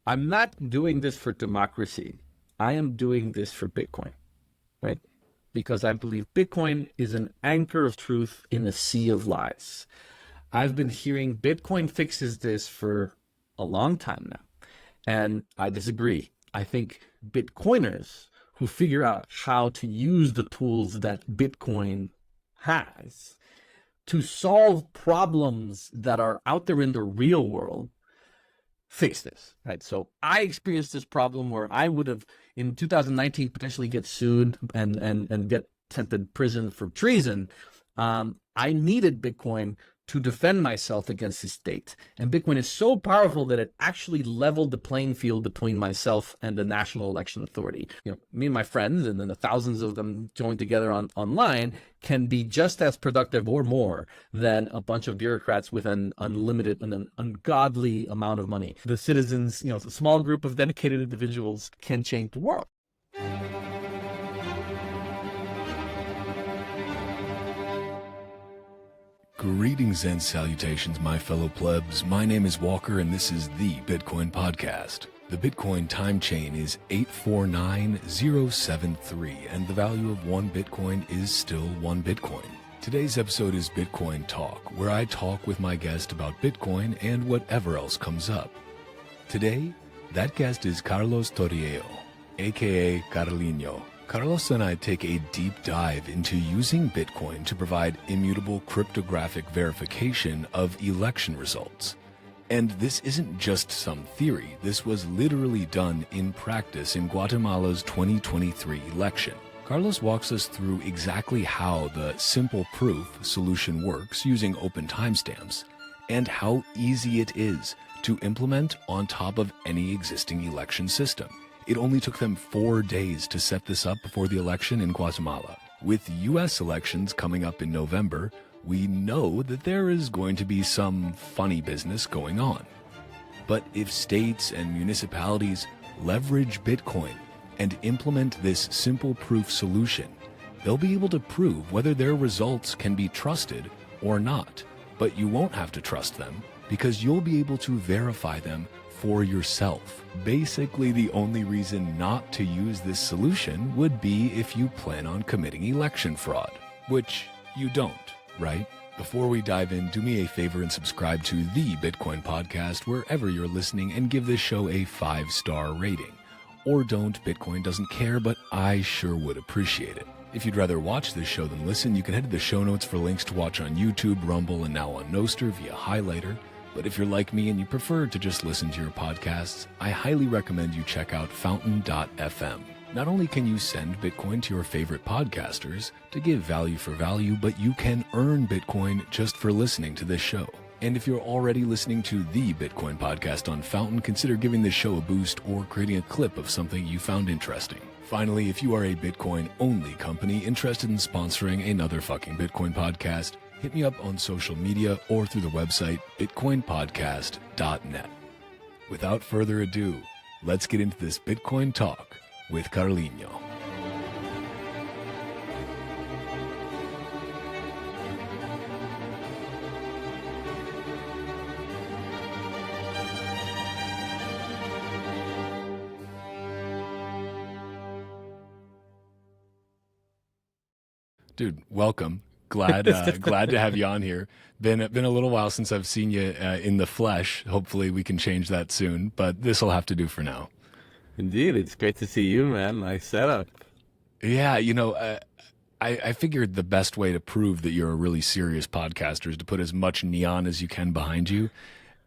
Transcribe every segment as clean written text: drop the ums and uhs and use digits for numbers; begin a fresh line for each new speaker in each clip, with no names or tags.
I'm not doing this for democracy. I am doing this for Bitcoin, right? Because I believe Bitcoin is an anchor of truth in a sea of lies. I've been hearing Bitcoin fixes this for a long time now, and I disagree. I think Bitcoiners who figure out how to use the tools that Bitcoin has to solve problems that are out there in the real world fix this, right? So I experienced this problem where I would have, in 2019, potentially get sued and get sent to prison for treason. I needed Bitcoin to defend myself against the state. And Bitcoin is so powerful that it actually leveled the playing field between myself and the National Election Authority. You know, me and my friends, and then the thousands of them joined together online, can be just as productive or more than a bunch of bureaucrats with an unlimited and an ungodly amount of money. The citizens, you know, a small group of dedicated individuals can change the world.
Greetings and salutations, my fellow plebs. My name is Walker, and this is the Bitcoin Podcast. The Bitcoin time chain is 849073, and the value of one Bitcoin is still one Bitcoin. Today's episode is Bitcoin Talk, where I talk with my guest about Bitcoin and whatever else comes up. Today, that guest is Carlos Toriello, aka Carliño. Carlos and I take a deep dive into using Bitcoin to provide immutable cryptographic verification of election results. And this isn't just some theory, this was literally done in practice in Guatemala's 2023 election. Carlos walks us through exactly how the simple proof solution works using open timestamps, and how easy it is to implement on top of any existing election system. It only took them 4 days to set this up before the election in Guatemala. With U.S. elections coming up in November, we know that there is going to be some funny business going on. But if states and municipalities leverage Bitcoin and implement this simple proof solution, they'll be able to prove whether their results can be trusted or not. But you won't have to trust them because you'll be able to verify them for yourself. Basically, the only reason not to use this solution would be if you plan on committing election fraud, which you don't, right? Before we dive in, do me a favor and subscribe to the Bitcoin Podcast wherever you're listening and give this show a 5-star rating. Or don't, Bitcoin doesn't care, but I sure would appreciate it. If you'd rather watch this show than listen, you can head to the show notes for links to watch on YouTube, Rumble, and now on NOSTR via Highlighter. But if you're like me and you prefer to just listen to your podcasts, I highly recommend you check out fountain.fm. Not only can you send Bitcoin to your favorite podcasters to give value for value, but you can earn Bitcoin just for listening to this show. And if you're already listening to the Bitcoin Podcast on Fountain, consider giving this show a boost or creating a clip of something you found interesting. Finally, if you are a Bitcoin-only company interested in sponsoring another fucking Bitcoin podcast, hit me up on social media or through the website bitcoinpodcast.net. Without further ado, let's get into this Bitcoin talk with Carliño. Dude, welcome. Glad to have you on here. Been a little while since I've seen you in the flesh. Hopefully we can change that soon, but this will have to do for now.
Indeed, it's great to see you, man. Nice setup.
Yeah, you know, I figured the best way to prove that you're a really serious podcaster is to put as much neon as you can behind you,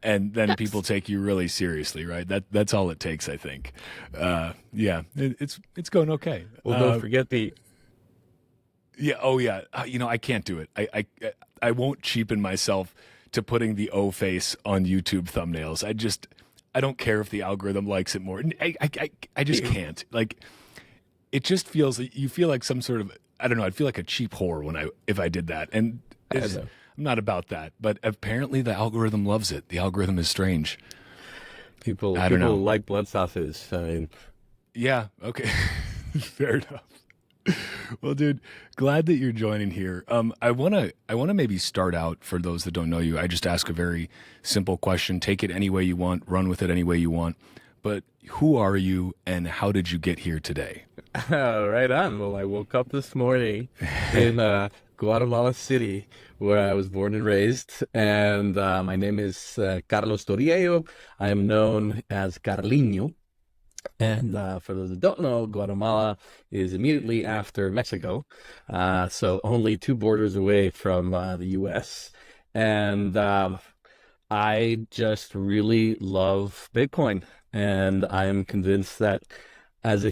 and then people take you really seriously, right? That's all it takes, I think. Yeah, it's going okay.
Well, don't forget the.
Yeah. Oh, yeah. You know, I can't do it. I won't cheapen myself to putting the O face on YouTube thumbnails. I don't care if the algorithm likes it more. I just can't. Like, it just feels, you feel like some sort of, I don't know. I'd feel like a cheap whore if I did that. And I'm not about that. But apparently the algorithm loves it. The algorithm is strange.
People like blood sauces. I mean,
yeah. Okay. Fair enough. Well, dude, glad that you're joining here. I wanna maybe start out, for those that don't know you. I just ask a very simple question. Take it any way you want, run with it any way you want. but who are you and how did you get here today?
Right on. Well, I woke up this morning in Guatemala City, where I was born and raised, and my name is Carlos Toriello. I am known as Carliño. And for those that don't know, Guatemala is immediately after Mexico, so only 2 borders away from the U.S. And I just really love Bitcoin, and I am convinced that as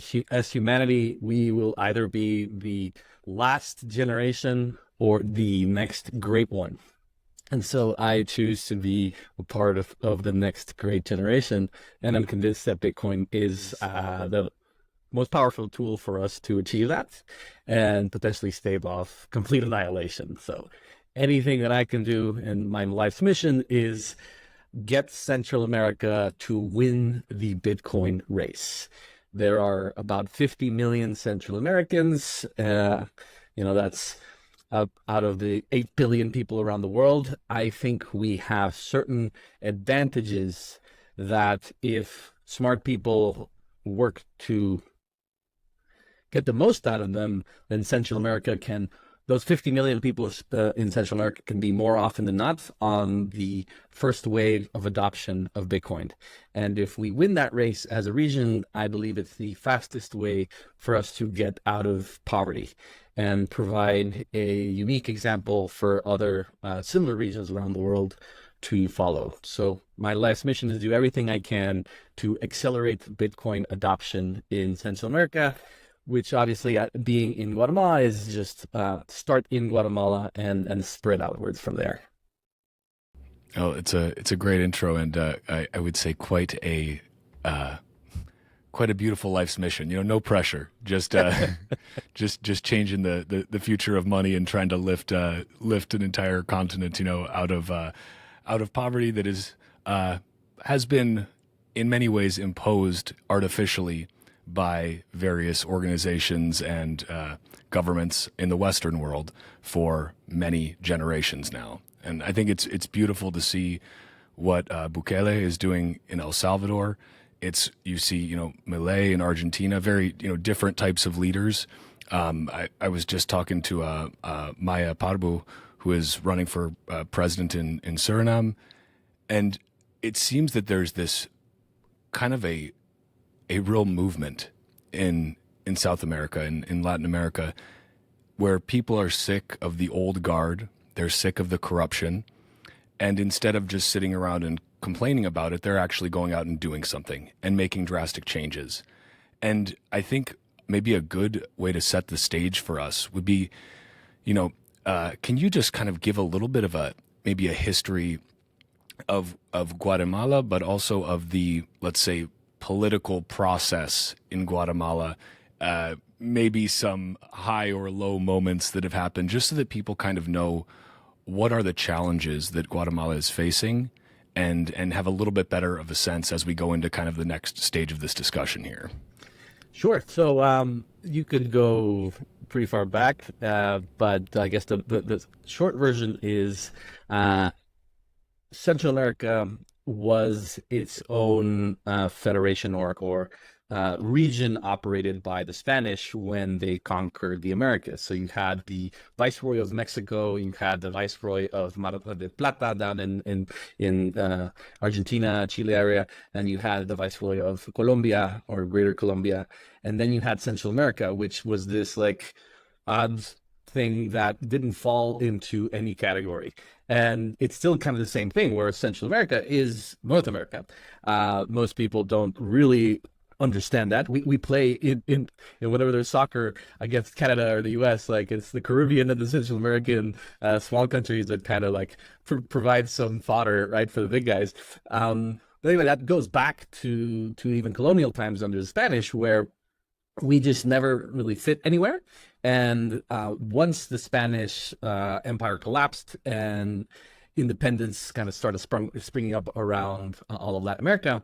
humanity, we will either be the last generation or the next great one. And so I choose to be a part of the next great generation. And I'm convinced that Bitcoin is the most powerful tool for us to achieve that and potentially stave off complete annihilation. So anything that I can do in my life's mission is get Central America to win the Bitcoin race. There are about 50 million Central Americans. That's out of the 8 billion people around the world. I think we have certain advantages that if smart people work to get the most out of them, then Central America those 50 million people in Central America can be more often than not on the first wave of adoption of Bitcoin. And if we win that race as a region, I believe it's the fastest way for us to get out of poverty and provide a unique example for other similar regions around the world to follow. So my life's mission is to do everything I can to accelerate Bitcoin adoption in Central America, which obviously being in Guatemala is just start in Guatemala and spread outwards from there.
Oh, it's a great intro, and I would say quite a beautiful life's mission. No pressure, just just changing the future of money and trying to lift an entire continent, out of poverty that has been in many ways imposed artificially by various organizations and governments in the Western world for many generations now. And I think it's beautiful to see what Bukele is doing in El Salvador. You see, Milei in Argentina, very, different types of leaders. I was just talking to Maya Parbu, who is running for president in Suriname. And it seems that there's this kind of a real movement in South America and in Latin America where people are sick of the old guard. They're sick of the corruption. And instead of just sitting around and complaining about it, they're actually going out and doing something and making drastic changes. And I think maybe a good way to set the stage for us would be, can you just kind of give a little bit of maybe a history of Guatemala, but also of the, let's say, political process in Guatemala, maybe some high or low moments that have happened, just so that people kind of know what are the challenges that Guatemala is facing and have a little bit better of a sense as we go into kind of the next stage of this discussion here.
Sure. So you could go pretty far back, but I guess the short version is Central America was its own federation or region operated by the Spanish when they conquered the Americas. So you had the Viceroy of Mexico, you had the Viceroy of Mar del Plata down in Argentina, Chile area, and you had the Viceroy of Colombia or Greater Colombia, and then you had Central America, which was this like odd thing that didn't fall into any category. And it's still kind of the same thing where Central America is North America. Most people don't really understand that. We play in whenever there's soccer against Canada or the US, like it's the Caribbean and the Central American small countries that kind of like provide some fodder, right, for the big guys. But anyway, that goes back to even colonial times under the Spanish, where we just never really fit anywhere. And once the Spanish Empire collapsed and independence kind of started springing up around all of Latin America,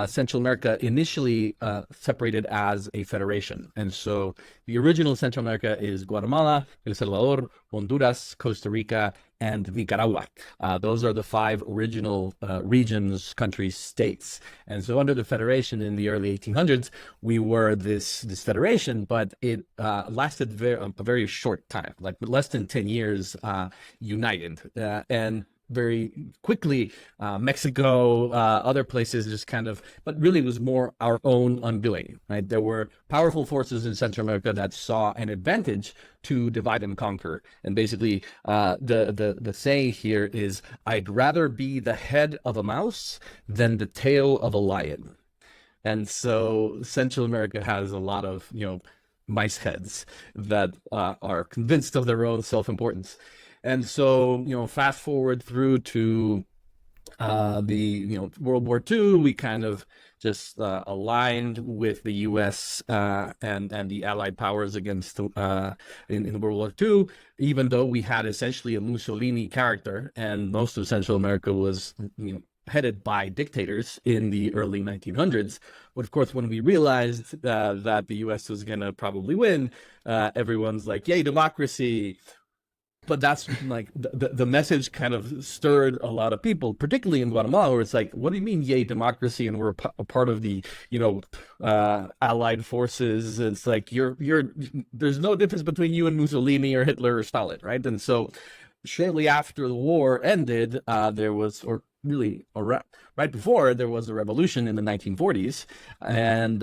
Central America initially separated as a federation. And so the original Central America is Guatemala, El Salvador, Honduras, Costa Rica, and Nicaragua. Those are the 5 original regions, countries, states. And so under the federation in the early 1800s, we were this federation, but it lasted a very short time, like less than 10 years united. And very quickly, Mexico, other places just kind of, but really it was more our own undoing, right? There were powerful forces in Central America that saw an advantage to divide and conquer. And basically, the saying here is, I'd rather be the head of a mouse than the tail of a lion. And so Central America has a lot of, mice heads that are convinced of their own self-importance. And so, fast forward through to World War II, we kind of just aligned with the U.S. And the Allied powers against in World War II, even though we had essentially a Mussolini character, and most of Central America was, headed by dictators in the early 1900s. But of course, when we realized that the U.S. was going to probably win, everyone's like, yay, democracy. But that's like the message kind of stirred a lot of people, particularly in Guatemala, where it's like, what do you mean, yay, democracy? And we're a part of the, Allied forces. It's like, there's no difference between you and Mussolini or Hitler or Stalin, right? And so shortly after the war ended, there was, right before, there was a revolution in the 1940s, and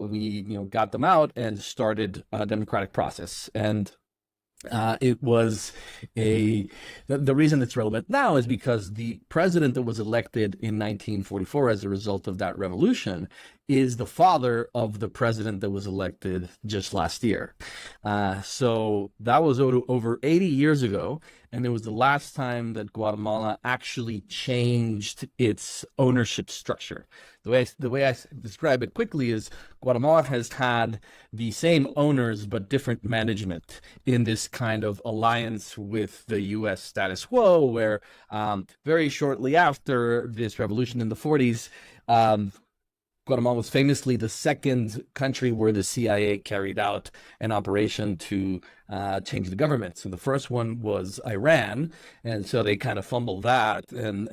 we, got them out and started a democratic process. And it was the reason it's relevant now is because the president that was elected in 1944 as a result of that revolution is the father of the president that was elected just last year. So that was over 80 years ago, and it was the last time that Guatemala actually changed its ownership structure. The way I describe it quickly is Guatemala has had the same owners but different management in this kind of alliance with the U.S. status quo, where very shortly after this revolution in the 40s, Guatemala was famously the second country where the CIA carried out an operation to change the government. So the first one was Iran, and so they kind of fumbled that and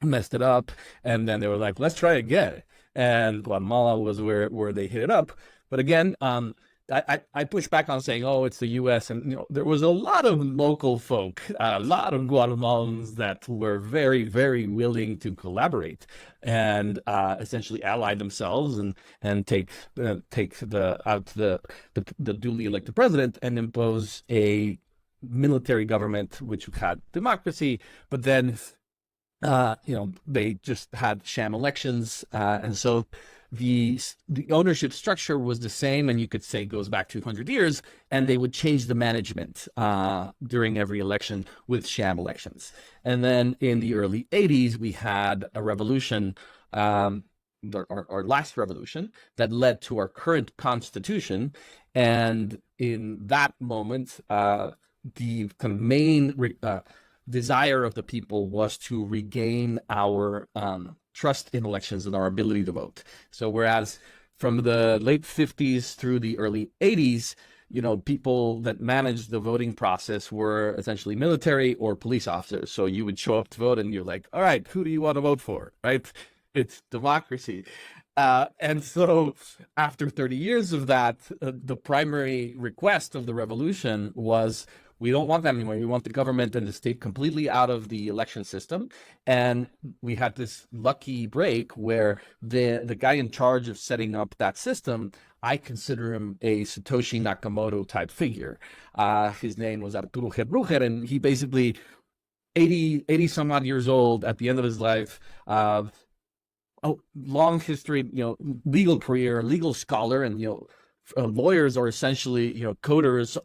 messed it up, and then they were like, let's try again. And Guatemala was where they hit it up. But again, I push back on saying, oh, it's the U.S. And there was a lot of local folk, a lot of Guatemalans that were very, very willing to collaborate and essentially ally themselves and take the duly elected president and impose a military government which had democracy, but then they just had sham elections, and so the ownership structure was the same, and you could say goes back 200 years, and they would change the management during every election with sham elections. And then in the early 80s, we had a revolution, our last revolution, that led to our current constitution. And in that moment, the kind of main desire of the people was to regain our trust in elections and our ability to vote. So whereas from the late 50s through the early 80s, people that managed the voting process were essentially military or police officers. So you would show up to vote and you're like, all right, who do you want to vote for, right? It's democracy. And so after 30 years of that, the primary request of the revolution was, we don't want that anymore. We want the government and the state completely out of the election system. And we had this lucky break where the guy in charge of setting up that system, I consider him a Satoshi Nakamoto type figure. His name was Arturo Gebrucher, and he basically 80 some odd years old at the end of his life, long history, legal career, legal scholar, and lawyers are essentially, coders,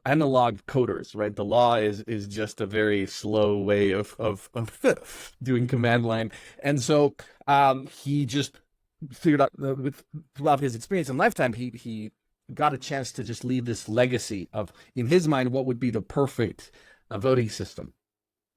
analog coders, right? The law is just a very slow way of doing command line. And so he just figured out throughout his experience and lifetime, he got a chance to just leave this legacy of, in his mind, what would be the perfect voting system.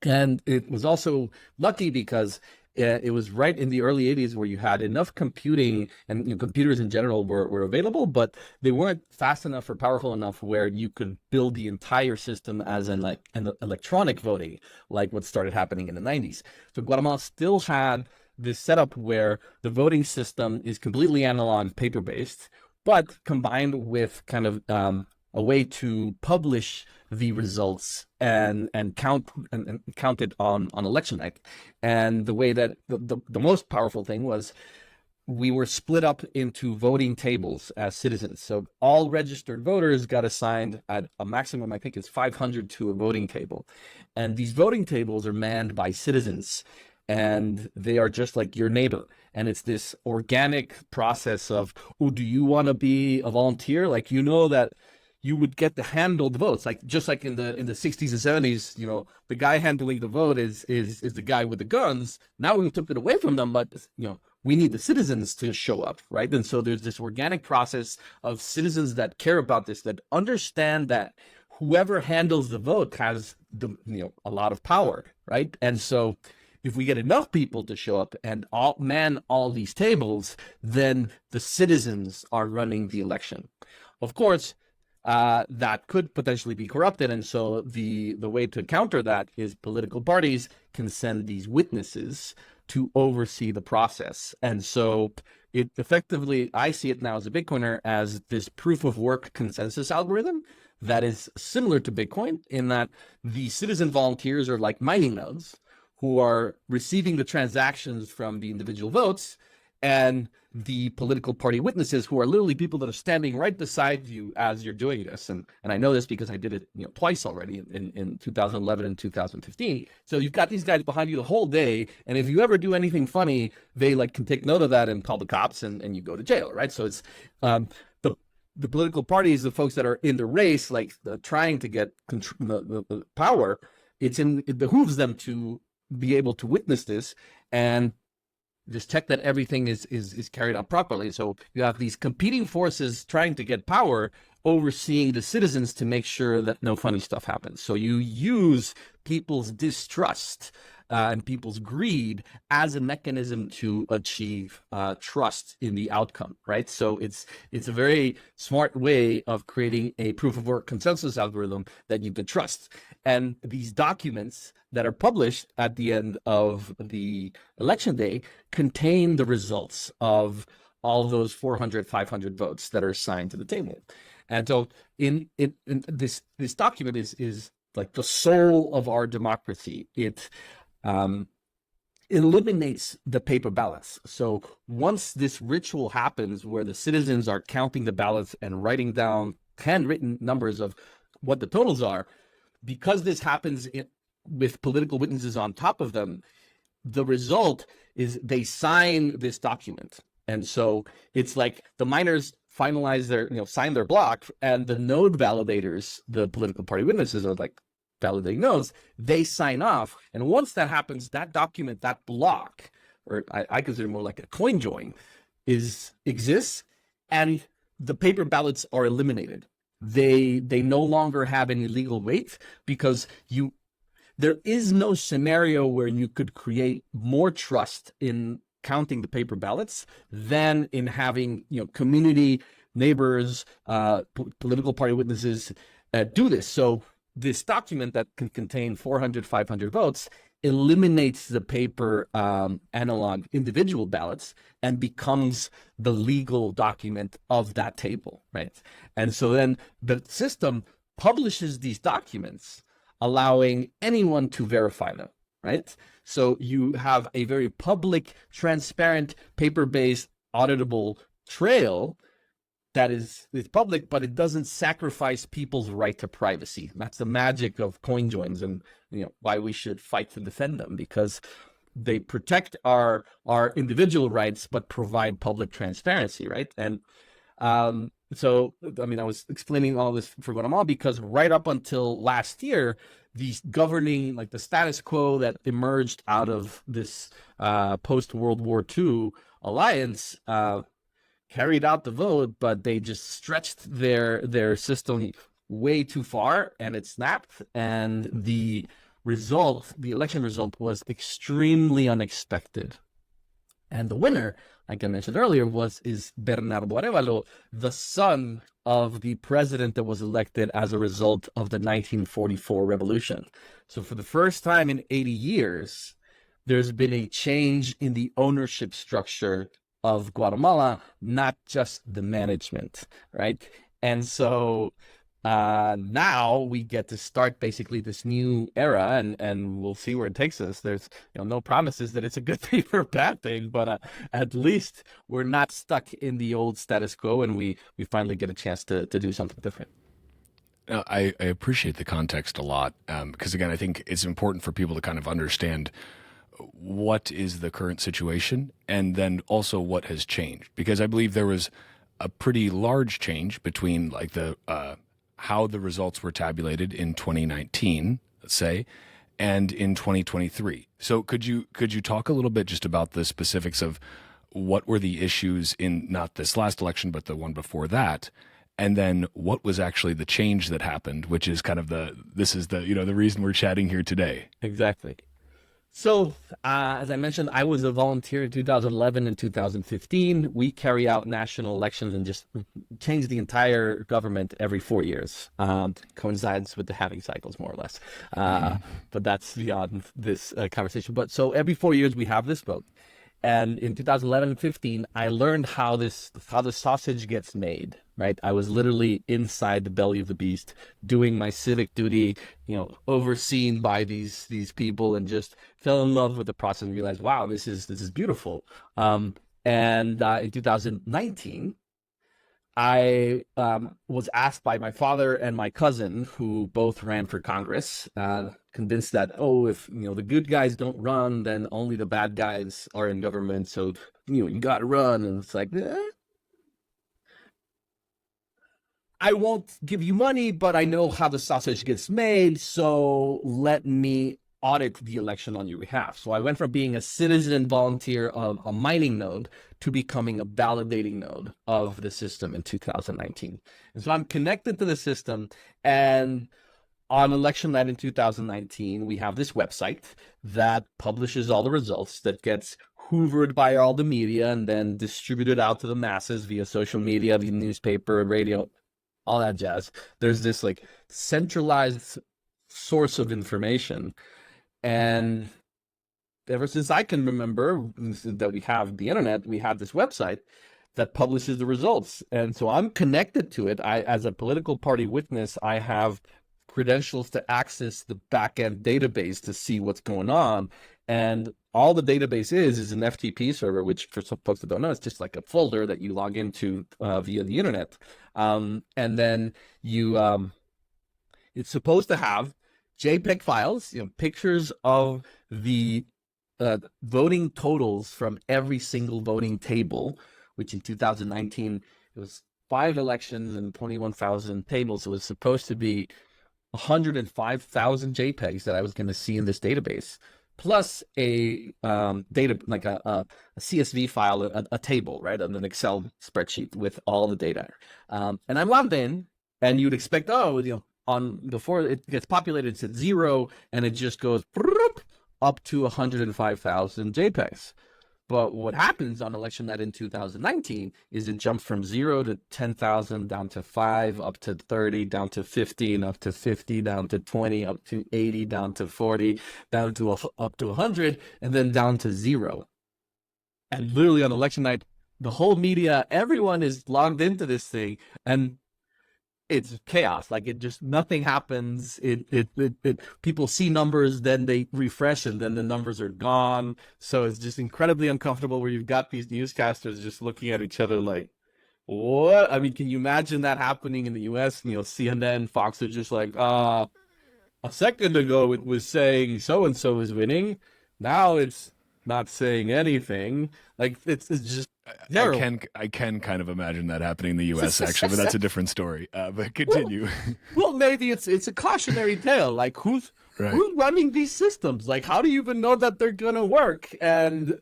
And it was also lucky because It was right in the early 80s where you had enough computing, and computers in general were available, but they weren't fast enough or powerful enough where you could build the entire system as an electronic voting, like what started happening in the 90s. So Guatemala still had this setup where the voting system is completely analog, paper-based, but combined with kind of a way to publish the results and count it on election night. And the way that the most powerful thing was we were split up into voting tables as citizens. So all registered voters got assigned at a maximum, I think it's 500 to a voting table. And these voting tables are manned by citizens, and they are just like your neighbor. And it's this organic process of, oh, do you want to be a volunteer? Like, you know that you would get to handle the votes, like just like in the 60s and 70s, you know, the guy handling the vote is the guy with the guns. Now we took it away from them, but you know, we need the citizens to show up, right? And so there's this organic process of citizens that care about this, that understand that whoever handles the vote has a lot of power, right? And so if we get enough people to show up and man all these tables, then the citizens are running the election. Of course, that could potentially be corrupted. And so the way to counter that is political parties can send these witnesses to oversee the process. And so it effectively, I see it now as a Bitcoiner as this proof of work consensus algorithm that is similar to Bitcoin in that the citizen volunteers are like mining nodes who are receiving the transactions from the individual votes, and the political party witnesses who are literally people that are standing right beside you as you're doing this. And I know this because I did it twice already in 2011 and 2015. So you've got these guys behind you the whole day, and if you ever do anything funny, they can take note of that and call the cops, and you go to jail, right? So it's the political parties, the folks that are in the race, trying to get the power, it behooves them to be able to witness this and just check that everything is carried out properly. So you have these competing forces trying to get power, overseeing the citizens to make sure that no funny stuff happens. So you use people's distrust and people's greed as a mechanism to achieve trust in the outcome, right? So it's a very smart way of creating a proof of work consensus algorithm that you can trust. And these documents that are published at the end of the election day contain the results of all those 400, 500 votes that are assigned to the table. And so in this document is like the soul of our democracy. It eliminates the paper ballots. So once this ritual happens where the citizens are counting the ballots and writing down handwritten numbers of what the totals are, because this happens with political witnesses on top of them, the result is they sign this document. And so it's like the miners finalize sign their block, and the node validators, the political party witnesses are validating nodes, they sign off. And once that happens, that document, that block, or I consider more like a coin join, exists, and the paper ballots are eliminated. They no longer have any legal weight because there is no scenario where you could create more trust in counting the paper ballots than in having community, neighbors, political party witnesses do this. So this document that can contain 400, 500 votes eliminates the paper analog individual ballots and becomes the legal document of that table, right? And so then the system publishes these documents, allowing anyone to verify them, right? So you have a very public, transparent, paper-based, auditable trail that is public, but it doesn't sacrifice people's right to privacy. That's the magic of coin joins, and why we should fight to defend them, because they protect our individual rights, but provide public transparency, right? And so, I mean, I was explaining all this for Guatemala because right up until last year, these governing, the status quo that emerged out of this post-World War II alliance carried out the vote, but they just stretched their system way too far, and it snapped. And the the election result was extremely unexpected. And the winner, like I mentioned earlier, is Bernardo Arevalo, the son of the president that was elected as a result of the 1944 revolution. So for the first time in 80 years, there's been a change in the ownership structure of Guatemala, not just the management, right? And so now we get to start basically this new era, and we'll see where it takes us. There's no promises that it's a good thing or a bad thing, but at least we're not stuck in the old status quo, and we finally get a chance to do something different.
I appreciate the context a lot, because again, I think it's important for people to kind of understand what is the current situation and then also what has changed, because I believe there was a pretty large change between like the how the results were tabulated in 2019, let's say, and in 2023. So could you talk a little bit just about the specifics of what were the issues in not this last election, but the one before that? And then what was actually the change that happened, which is kind of the reason we're chatting here today.
Exactly. So, as I mentioned, I was a volunteer in 2011 and 2015. We carry out national elections and just change the entire government every 4 years. Coincides with the halving cycles, more or less. But that's beyond this conversation. But so every 4 years we have this vote. And in 2011 and 15, I learned how the sausage gets made, right? I was literally inside the belly of the beast doing my civic duty, overseen by these people, and just fell in love with the process and realized, wow, this is beautiful. And in 2019, I was asked by my father and my cousin, who both ran for Congress, convinced that, if the good guys don't run, then only the bad guys are in government. So you got to run. And it's like, I won't give you money, but I know how the sausage gets made. So let me audit the election on your behalf. So I went from being a citizen volunteer of a mining node to becoming a validating node of the system in 2019. And so I'm connected to the system, and on election night in 2019, we have this website that publishes all the results, that gets hoovered by all the media and then distributed out to the masses via social media, via newspaper, radio, all that jazz. There's this like centralized source of information. And ever since I can remember that we have the internet, we have this website that publishes the results. And so I'm connected to it. As a political party witness, I have credentials to access the backend database to see what's going on. And all the database is an FTP server, which for some folks that don't know, it's just like a folder that you log into via the internet. And then it's supposed to have JPEG files, pictures of the voting totals from every single voting table, which in 2019, it was 5 elections and 21,000 tables. It was supposed to be 105,000 JPEGs that I was going to see in this database, plus a data, like a CSV file, a table, right, on an Excel spreadsheet with all the data. And I'm logged in, and you'd expect, before it gets populated, it's at 0, and it just goes up to 105,000 JPEGs. But what happens on election night in 2019 is it jumps from 0 to 10,000, down to 5, up to 30, down to 15, up to 50, down to 20, up to 80, down to 40, down to up to 100, and then down to 0. And literally on election night, the whole media, everyone is logged into this thing, and it's chaos. Like, it just, nothing happens. People see numbers, then they refresh, and then the numbers are gone. So it's just incredibly uncomfortable, where you've got these newscasters just looking at each other like, what? I mean, can you imagine that happening in the US? CNN, Fox are just like, a second ago it was saying so-and-so is winning. Now it's not saying anything. Like, it's just terrible.
I can kind of imagine that happening in the U.S. actually, but that's a different story. But continue.
Well, maybe it's a cautionary tale. Like, who's running these systems? Like, how do you even know that they're gonna work? And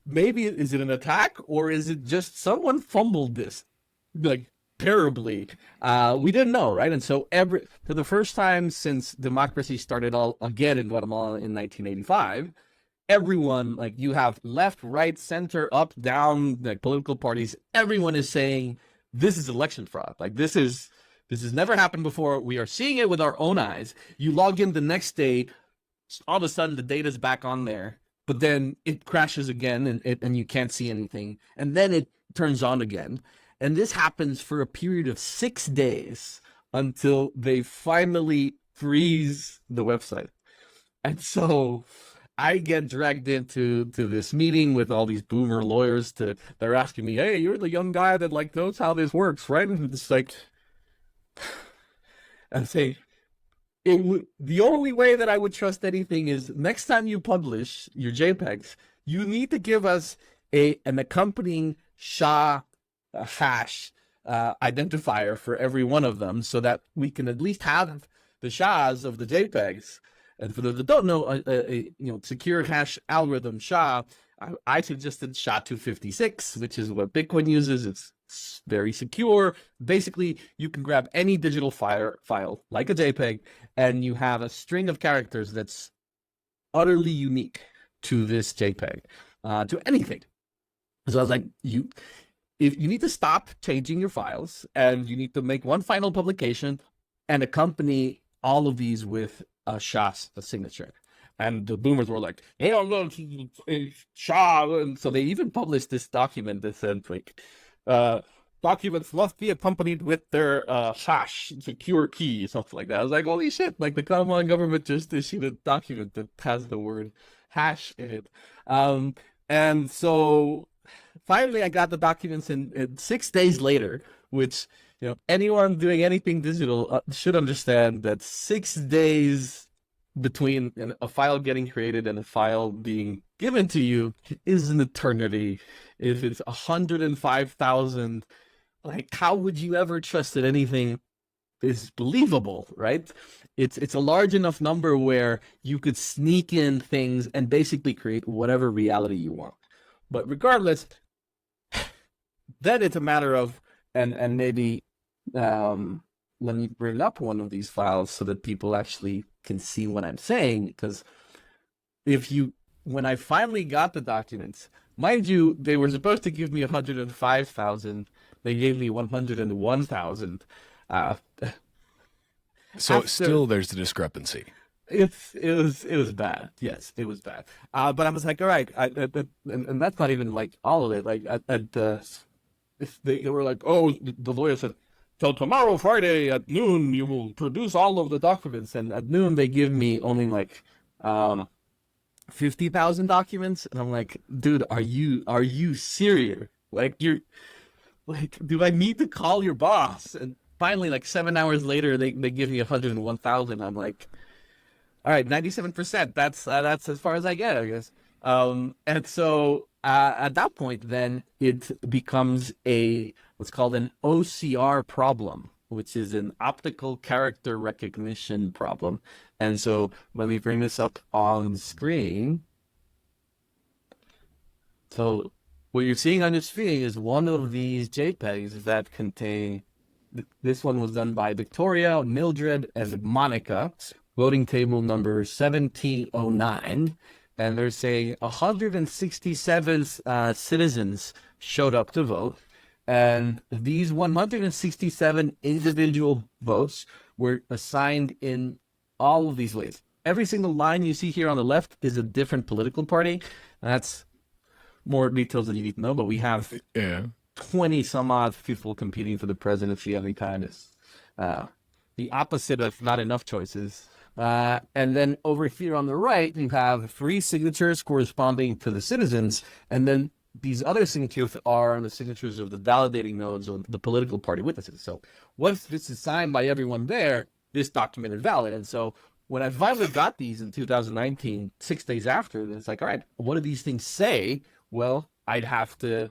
maybe is it an attack, or is it just someone fumbled this? Like, terribly. We didn't know, right? And so for the first time since democracy started all again in Guatemala in 1985, everyone, like, you have left, right, center, up, down, like political parties, everyone is saying this is election fraud. Like, this has never happened before. We are seeing it with our own eyes. You log in the next day, all of a sudden the data's back on there, but then it crashes again and you can't see anything. And then it turns on again. And this happens for a period of 6 days until they finally freeze the website. And so I get dragged into this meeting with all these boomer lawyers. They're asking me, "Hey, you're the young guy that like knows how this works, right?" And it's like, I say, the only way that I would trust anything is next time you publish your JPEGs, you need to give us an accompanying SHA hash identifier for every one of them, so that we can at least have the SHAs of the JPEGs. And for those that don't know, secure hash algorithm SHA, I suggested SHA-256, which is what Bitcoin uses. It's very secure. Basically, you can grab any digital file like a JPEG, and you have a string of characters that's utterly unique to this JPEG, to anything. So I was like, if you need to stop changing your files, and you need to make one final publication and accompany all of these with a SHA signature. And the boomers were like, "Hey, I'm going to SHA." And so they even published this document that said, like, documents must be accompanied with their hash secure key, something like that. I was like, holy shit, like, the Guatemalan government just issued a document that has the word hash in it. And so finally I got the documents in 6 days later, which, anyone doing anything digital should understand that 6 days between a file getting created and a file being given to you is an eternity. If it's 105,000, like, how would you ever trust that anything is believable, right? It's a large enough number where you could sneak in things and basically create whatever reality you want. But regardless, then it's a matter of, and maybe let me bring up one of these files so that people actually can see what I'm saying. Because when I finally got the documents, mind you, they were supposed to give me 105,000. They gave me 101,000.
So still there's the discrepancy.
It was bad. Yes, it was bad. But I was like, all right, and that's not even like all of it. Like they were like, oh, the lawyer said, "So tomorrow, Friday at noon, you will produce all of the documents." And at noon, they give me only like 50,000 documents, and I'm like, dude, are you serious? Like, do I need to call your boss? And finally, like 7 hours later, they give me 101,000. I'm like, all right, 97%. That's as far as I get, I guess. And so at that point, then it becomes what's called an OCR problem, which is an optical character recognition problem. And so let me bring this up on screen. So what you're seeing on your screen is one of these JPEGs that contain, this one was done by Victoria, Mildred, and Monica, voting table number 1709. And they're saying 167 citizens showed up to vote. And these 167 individual votes were assigned in all of these ways. Every single line you see here on the left is a different political party. That's more details than you need to know, but we have 20 some odd people competing for the presidency every time. It's the opposite of not enough choices. And then over here on the right, you have 3 signatures corresponding to the citizens, and then these other signatures are the signatures of the validating nodes or the political party witnesses. So once this is signed by everyone there, this document is valid. And so when I finally got these in 2019, 6 days after, it's like, all right, what do these things say? Well, I'd have to,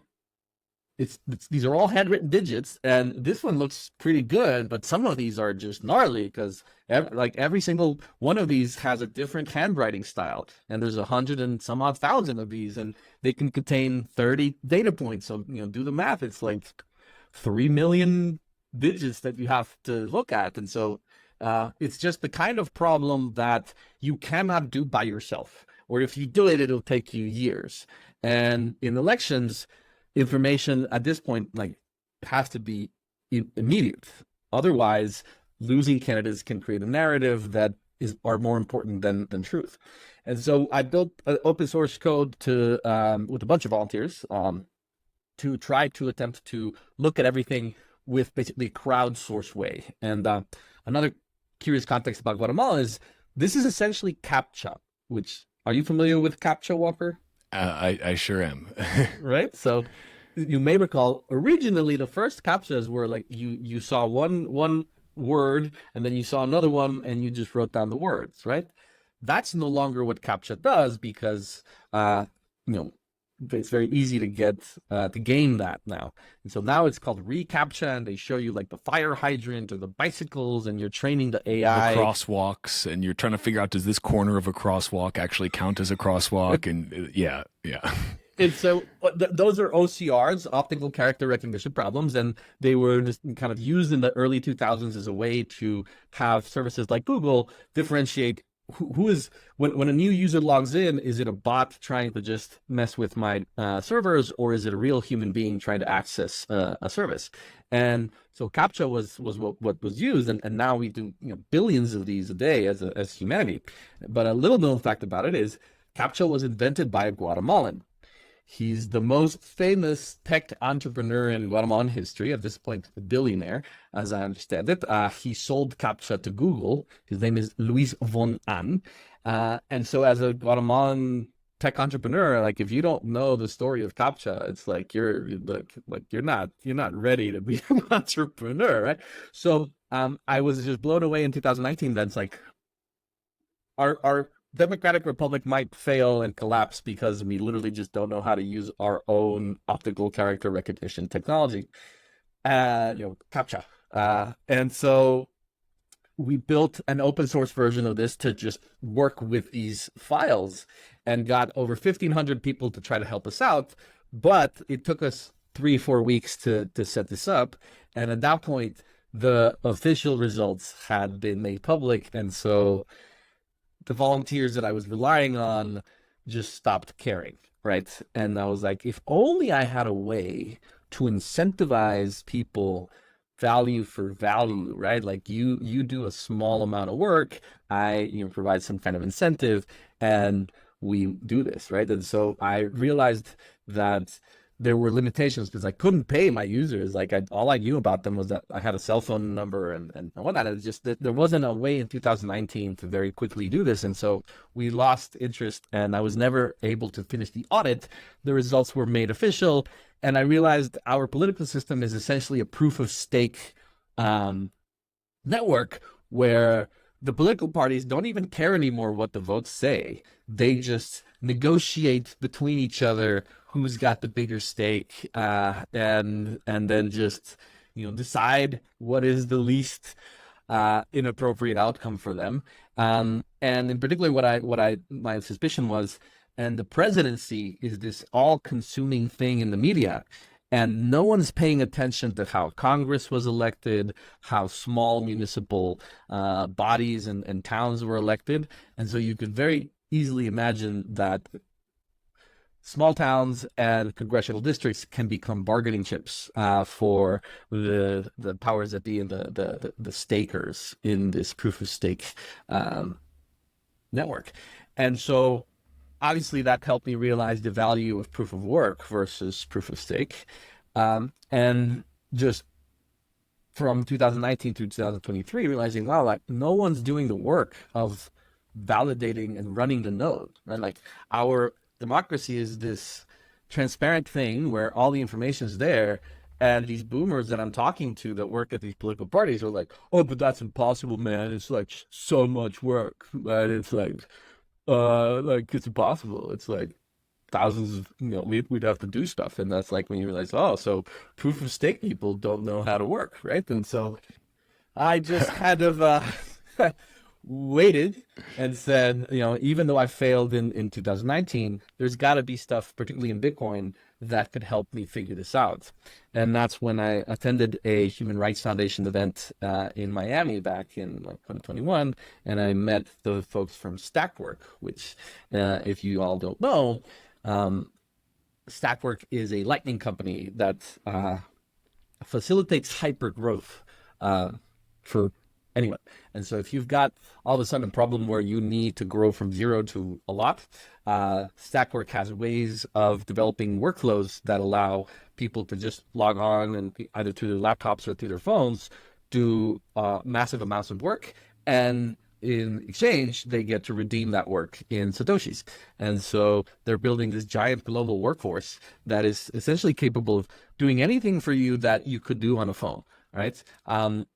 these are all handwritten digits, and this one looks pretty good, but some of these are just gnarly because every single one of these has a different handwriting style, and there's 100 and some odd thousand of these, and they can contain 30 data points. So, do the math. It's like 3 million digits that you have to look at. And so it's just the kind of problem that you cannot do by yourself, or if you do it, it'll take you years. And in elections, information at this point, like, has to be immediate. Otherwise, losing candidates can create a narrative that are more important than truth. And so I built an open source code to with a bunch of volunteers to try to attempt to look at everything with basically a crowdsourced way. And another curious context about Guatemala is this is essentially CAPTCHA, which, are you familiar with CAPTCHA, Walker?
I sure am.
Right? So you may recall originally the first CAPTCHAs were like you saw one word and then you saw another one and you just wrote down the words, right? That's no longer what CAPTCHA does because it's very easy to get to gain that now. And so now it's called reCAPTCHA, and they show you like the fire hydrant or the bicycles, and you're training the AI.
The crosswalks, and you're trying to figure out, does this corner of a crosswalk actually count as a crosswalk? And yeah.
And so those are OCRs, optical character recognition problems, and they were just kind of used in the early 2000s as a way to have services like Google differentiate who is, when a new user logs in, is it a bot trying to just mess with my servers, or is it a real human being trying to access a service? And so CAPTCHA was what was used, and now we do billions of these a day as humanity. But a little known fact about it is CAPTCHA was invented by a Guatemalan. He's the most famous tech entrepreneur in Guatemalan history, at this point a billionaire, as I understand it. He sold CAPTCHA to Google. His name is Luis von Ahn. And so as a Guatemalan tech entrepreneur, like, if you don't know the story of CAPTCHA, it's like you're not ready to be an entrepreneur, right? So I was just blown away in 2019. That's like our Democratic Republic might fail and collapse because we literally just don't know how to use our own optical character recognition technology, CAPTCHA. And so we built an open source version of this to just work with these files, and got over 1,500 people to try to help us out. But it took us 3-4 weeks to set this up. And at that point, the official results had been made public. And so the volunteers that I was relying on just stopped caring, right? And I was like, if only I had a way to incentivize people value for value, right? Like you do a small amount of work, I provide some kind of incentive, and we do this, right? And so I realized that there were limitations because I couldn't pay my users. Like all I knew about them was that I had a cell phone number and whatnot. It's just that there wasn't a way in 2019 to very quickly do this. And so we lost interest, and I was never able to finish the audit. The results were made official, and I realized our political system is essentially a proof of stake network where the political parties don't even care anymore what the votes say. They just negotiate between each other who's got the bigger stake, and then just decide what is the least inappropriate outcome for them. And in particular, my suspicion was, and the presidency is this all-consuming thing in the media, and no one's paying attention to how Congress was elected, how small municipal bodies and towns were elected. And so you could very easily imagine that small towns and congressional districts can become bargaining chips for the powers that be and the stakers in this proof of stake network. And so obviously that helped me realize the value of proof of work versus proof of stake. And just from 2019 to 2023, realizing, wow, like no one's doing the work of validating and running the node, right? Like our democracy is this transparent thing where all the information is there, and these boomers that I'm talking to that work at these political parties are like, oh, but that's impossible, man. It's like so much work, right? It's like it's impossible. It's like thousands of, we'd have to do stuff. And that's like when you realize, oh, so proof of stake people don't know how to work, right? And so I just kind of waited and said, even though I failed in 2019, there's got to be stuff, particularly in Bitcoin, that could help me figure this out. And that's when I attended a Human Rights Foundation event in Miami back in like 2021, and I met the folks from Stackwork, which, if you all don't know, Stackwork is a lightning company that facilitates hyper growth for anyone. And so if you've got all of a sudden a problem where you need to grow from zero to a lot, Stackwork has ways of developing workflows that allow people to just log on and either through their laptops or through their phones do massive amounts of work, and in exchange they get to redeem that work in Satoshis. And so they're building this giant global workforce that is essentially capable of doing anything for you that you could do on a phone. Right. And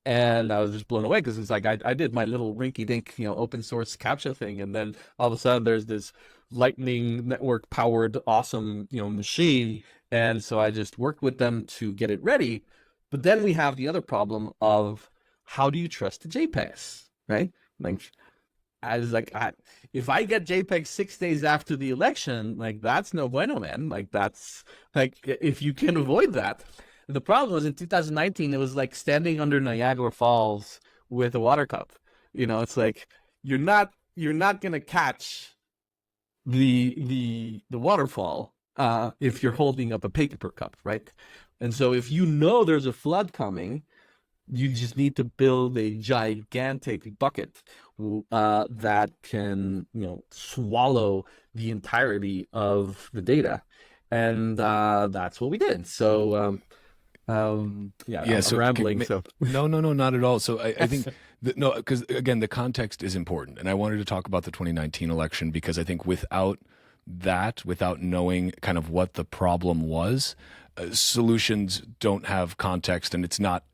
I was just blown away because it's like I did my little rinky dink, open source CAPTCHA thing. And then all of a sudden there's this Lightning Network powered awesome, machine. And so I just worked with them to get it ready. But then we have the other problem of how do you trust the JPEGs? Right. Like, I was like, if I get JPEG 6 days after the election, like, that's no bueno, man. Like, that's like, if you can avoid that. The problem was in 2019, it was like standing under Niagara Falls with a water cup. It's like you're not gonna catch the waterfall if you're holding up a paper cup, right? And so if there's a flood coming, you just need to build a gigantic bucket that can swallow the entirety of the data, and that's what we did. So. I'm rambling.
No, not at all. So I think because again, the context is important, and I wanted to talk about the 2019 election because I think without knowing kind of what the problem was, solutions don't have context, and it's not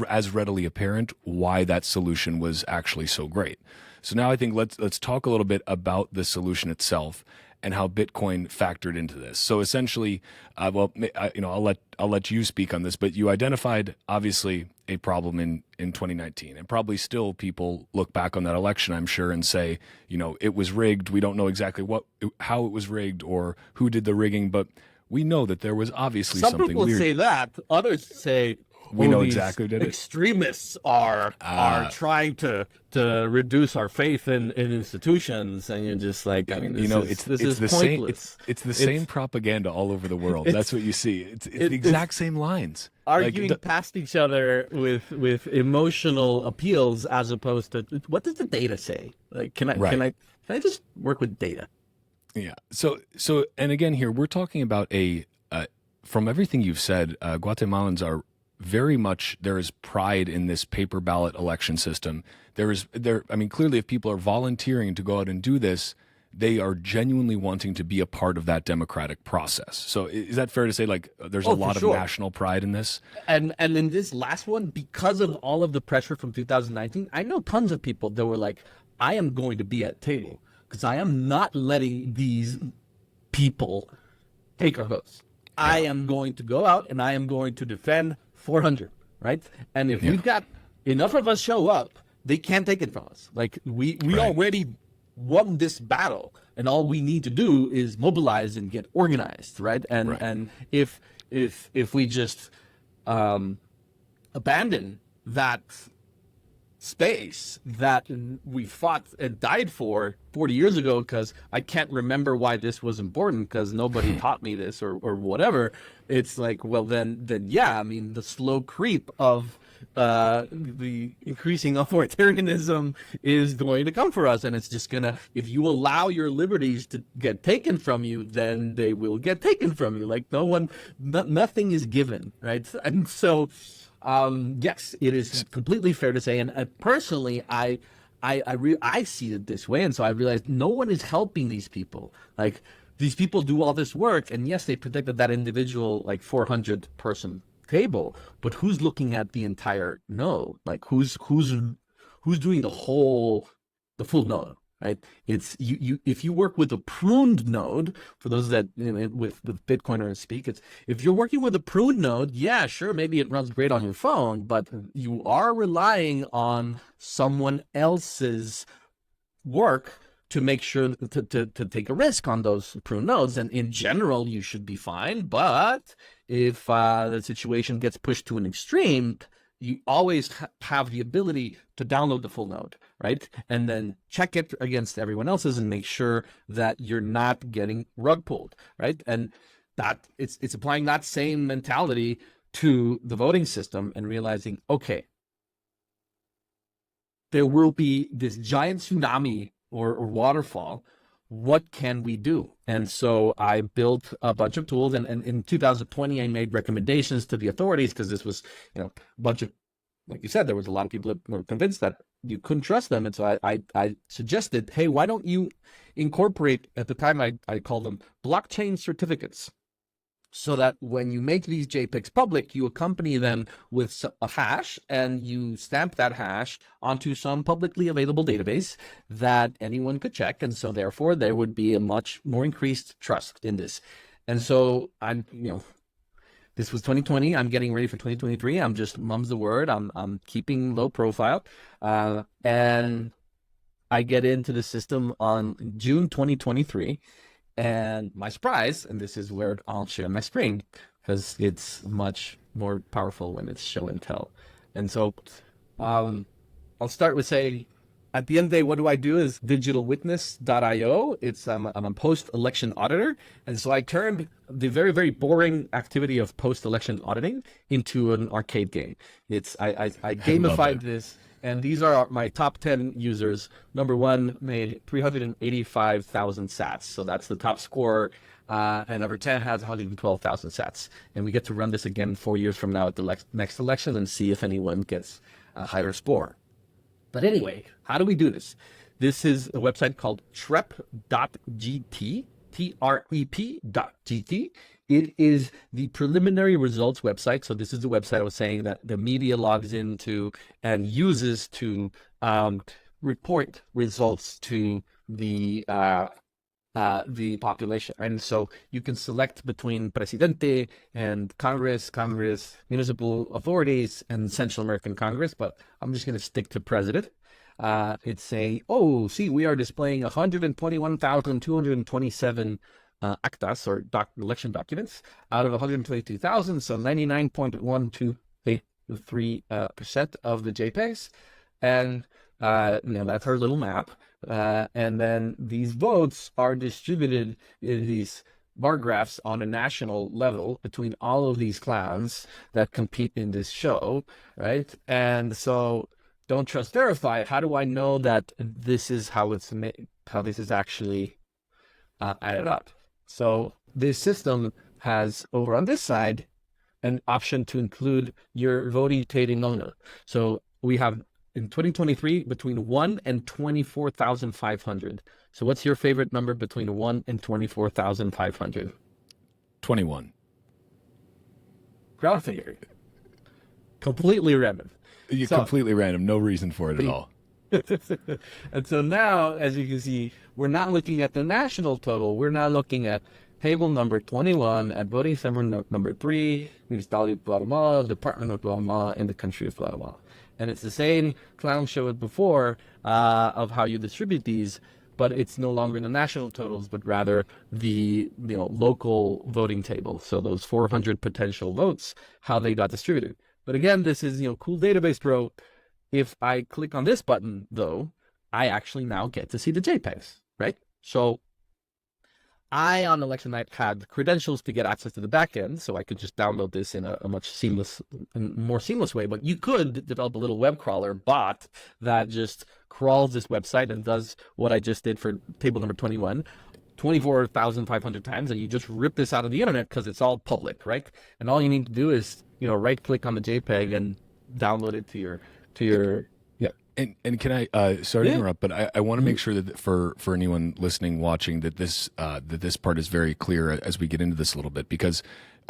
as readily apparent why that solution was actually so great. So now I think let's talk a little bit about the solution itself and how Bitcoin factored into this. So essentially, I'll let you speak on this, but you identified obviously a problem in 2019, and probably still people look back on that election, I'm sure, and say, it was rigged. We don't know exactly how it was rigged or who did the rigging, but we know that there was obviously something weird.
Some people say that. Others say
we know exactly did it.
Extremists are trying to reduce our faith in institutions, and you're just like, this is pointless.
It's the same propaganda all over the world. That's what you see. It's the exact same lines,
arguing past each other with emotional appeals as opposed to what does the data say? Like, can I just work with data?
Yeah. So and again here we're talking about from everything you've said, Guatemalans are very much, there is pride in this paper ballot election system. Clearly if people are volunteering to go out and do this, they are genuinely wanting to be a part of that democratic process. So is that fair to say, like, there's a lot of national pride in this?
And in this last one, because of all of the pressure from 2019, I know tons of people that were like, I am going to be at the table because I am not letting these people take our votes. Yeah. I am going to go out and I am going to defend 400, right? And if we've got enough of us show up, they can't take it from us. Like, we already won this battle, and all we need to do is mobilize and get organized, right? And if we just abandon that space that we fought and died for 40 years ago, because I can't remember why this was important because nobody taught me this or whatever, it's like, well, then yeah, I mean, the slow creep of the increasing authoritarianism is going to come for us, and it's just gonna, if you allow your liberties to get taken from you, then they will get taken from you. Like, nothing is given, right? And so yes, it is completely fair to say, and personally, I see it this way, and so I realized no one is helping these people. Like, these people do all this work, and yes, they protected that individual, like, 400 person table, but who's looking at the entire node? Like, who's doing the full node? Right? It's you. If you work with a pruned node, for those that with Bitcoiners speak, it's if you're working with a pruned node, yeah, sure, maybe it runs great on your phone, but you are relying on someone else's work to make sure to take a risk on those prune nodes. And in general, you should be fine. But if the situation gets pushed to an extreme, you always have the ability to download the full node, right? And then check it against everyone else's and make sure that you're not getting rug pulled, right? And that it's applying that same mentality to the voting system and realizing, okay, there will be this giant tsunami or waterfall. What can we do? And so I built a bunch of tools, and in 2020, I made recommendations to the authorities because this was, a bunch of, like you said, there was a lot of people that were convinced that you couldn't trust them. And so I suggested, hey, why don't you incorporate, at the time I called them blockchain certificates, so that when you make these JPEGs public, you accompany them with a hash and you stamp that hash onto some publicly available database that anyone could check. And so therefore there would be a much more increased trust in this. And so this was 2020. I'm getting ready for 2023. I'm just mum's the word. I'm keeping low profile. And I get into the system on June 2023. And my surprise, and this is where I'll share my screen because it's much more powerful when it's show and tell. And so I'll start with saying, at the end of the day, what do I do is DigitalWitness.io. I'm a post-election auditor. And so I turned the very, very boring activity of post-election auditing into an arcade game. I gamified this. And these are my top 10 users. Number one made 385,000 sats. So that's the top score. And number 10 has 112,000 sats. And we get to run this again 4 years from now at the next election and see if anyone gets a higher score. But anyway, how do we do this? This is a website called trep.gt, trep.gt. It is the preliminary results website. So this is the website I was saying that the media logs into and uses to report results to the population. And so you can select between Presidente and Congress, municipal authorities, and Central American Congress. But I'm just going to stick to President. It's saying, we are displaying 121,227 actas or election documents out of 122,000, so 99.123% of the JPEGs, and that's our little map. And then these votes are distributed in these bar graphs on a national level between all of these clans that compete in this show, right? And so, don't trust, verify. How do I know that this is how it's made? How this is actually added up? So this system has, over on this side, an option to include your voting number. So we have in 2023 between 1 and 24,500. So what's your favorite number between 1 and 24,500?
21.
Ground figure. Completely random.
Completely random. No reason for it at all.
And so now, as you can see, we're not looking at the national total. We're now looking at table number 21 at voting center number 3, Municipality of Guatemala, Department of Guatemala, and the country of Guatemala. And it's the same clown show as before of how you distribute these, but it's no longer in the national totals, but rather the local voting table. So those 400 potential votes, how they got distributed. But again, this is cool database, bro. If I click on this button, though, I actually now get to see the JPEGs, right? So I, on election night, had credentials to get access to the backend, so I could just download this in a much more seamless way. But you could develop a little web crawler bot that just crawls this website and does what I just did for table number 21, 24,500 times, and you just rip this out of the internet because it's all public, right? And all you need to do is, right-click on the JPEG and download it to your yeah.
And can I sorry to interrupt, but I want to make sure that for anyone listening, watching, that this part is very clear as we get into this a little bit, because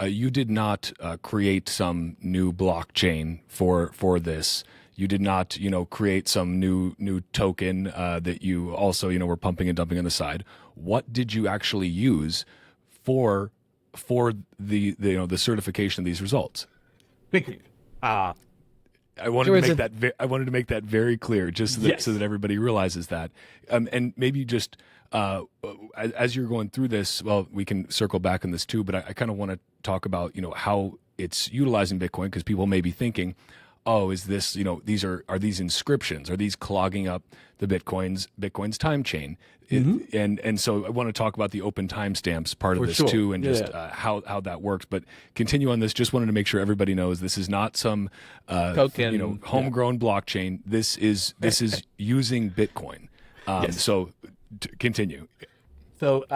you did not create some new blockchain for this. You did not create some new token that you also were pumping and dumping on the side. What did you actually use for the certification of these results?
Big
I wanted to make that. I wanted to make that very clear, just so that everybody realizes that. And maybe just as you're going through this, well, we can circle back on this too. But I kind of want to talk about how it's utilizing Bitcoin, because people may be thinking, oh, is this these are these inscriptions? Are these clogging up the Bitcoin's time chain? And so I want to talk about the open timestamps part of this too, and just how that works. But continue on this. Just wanted to make sure everybody knows this is not some token, homegrown blockchain. This is using Bitcoin. So continue.
So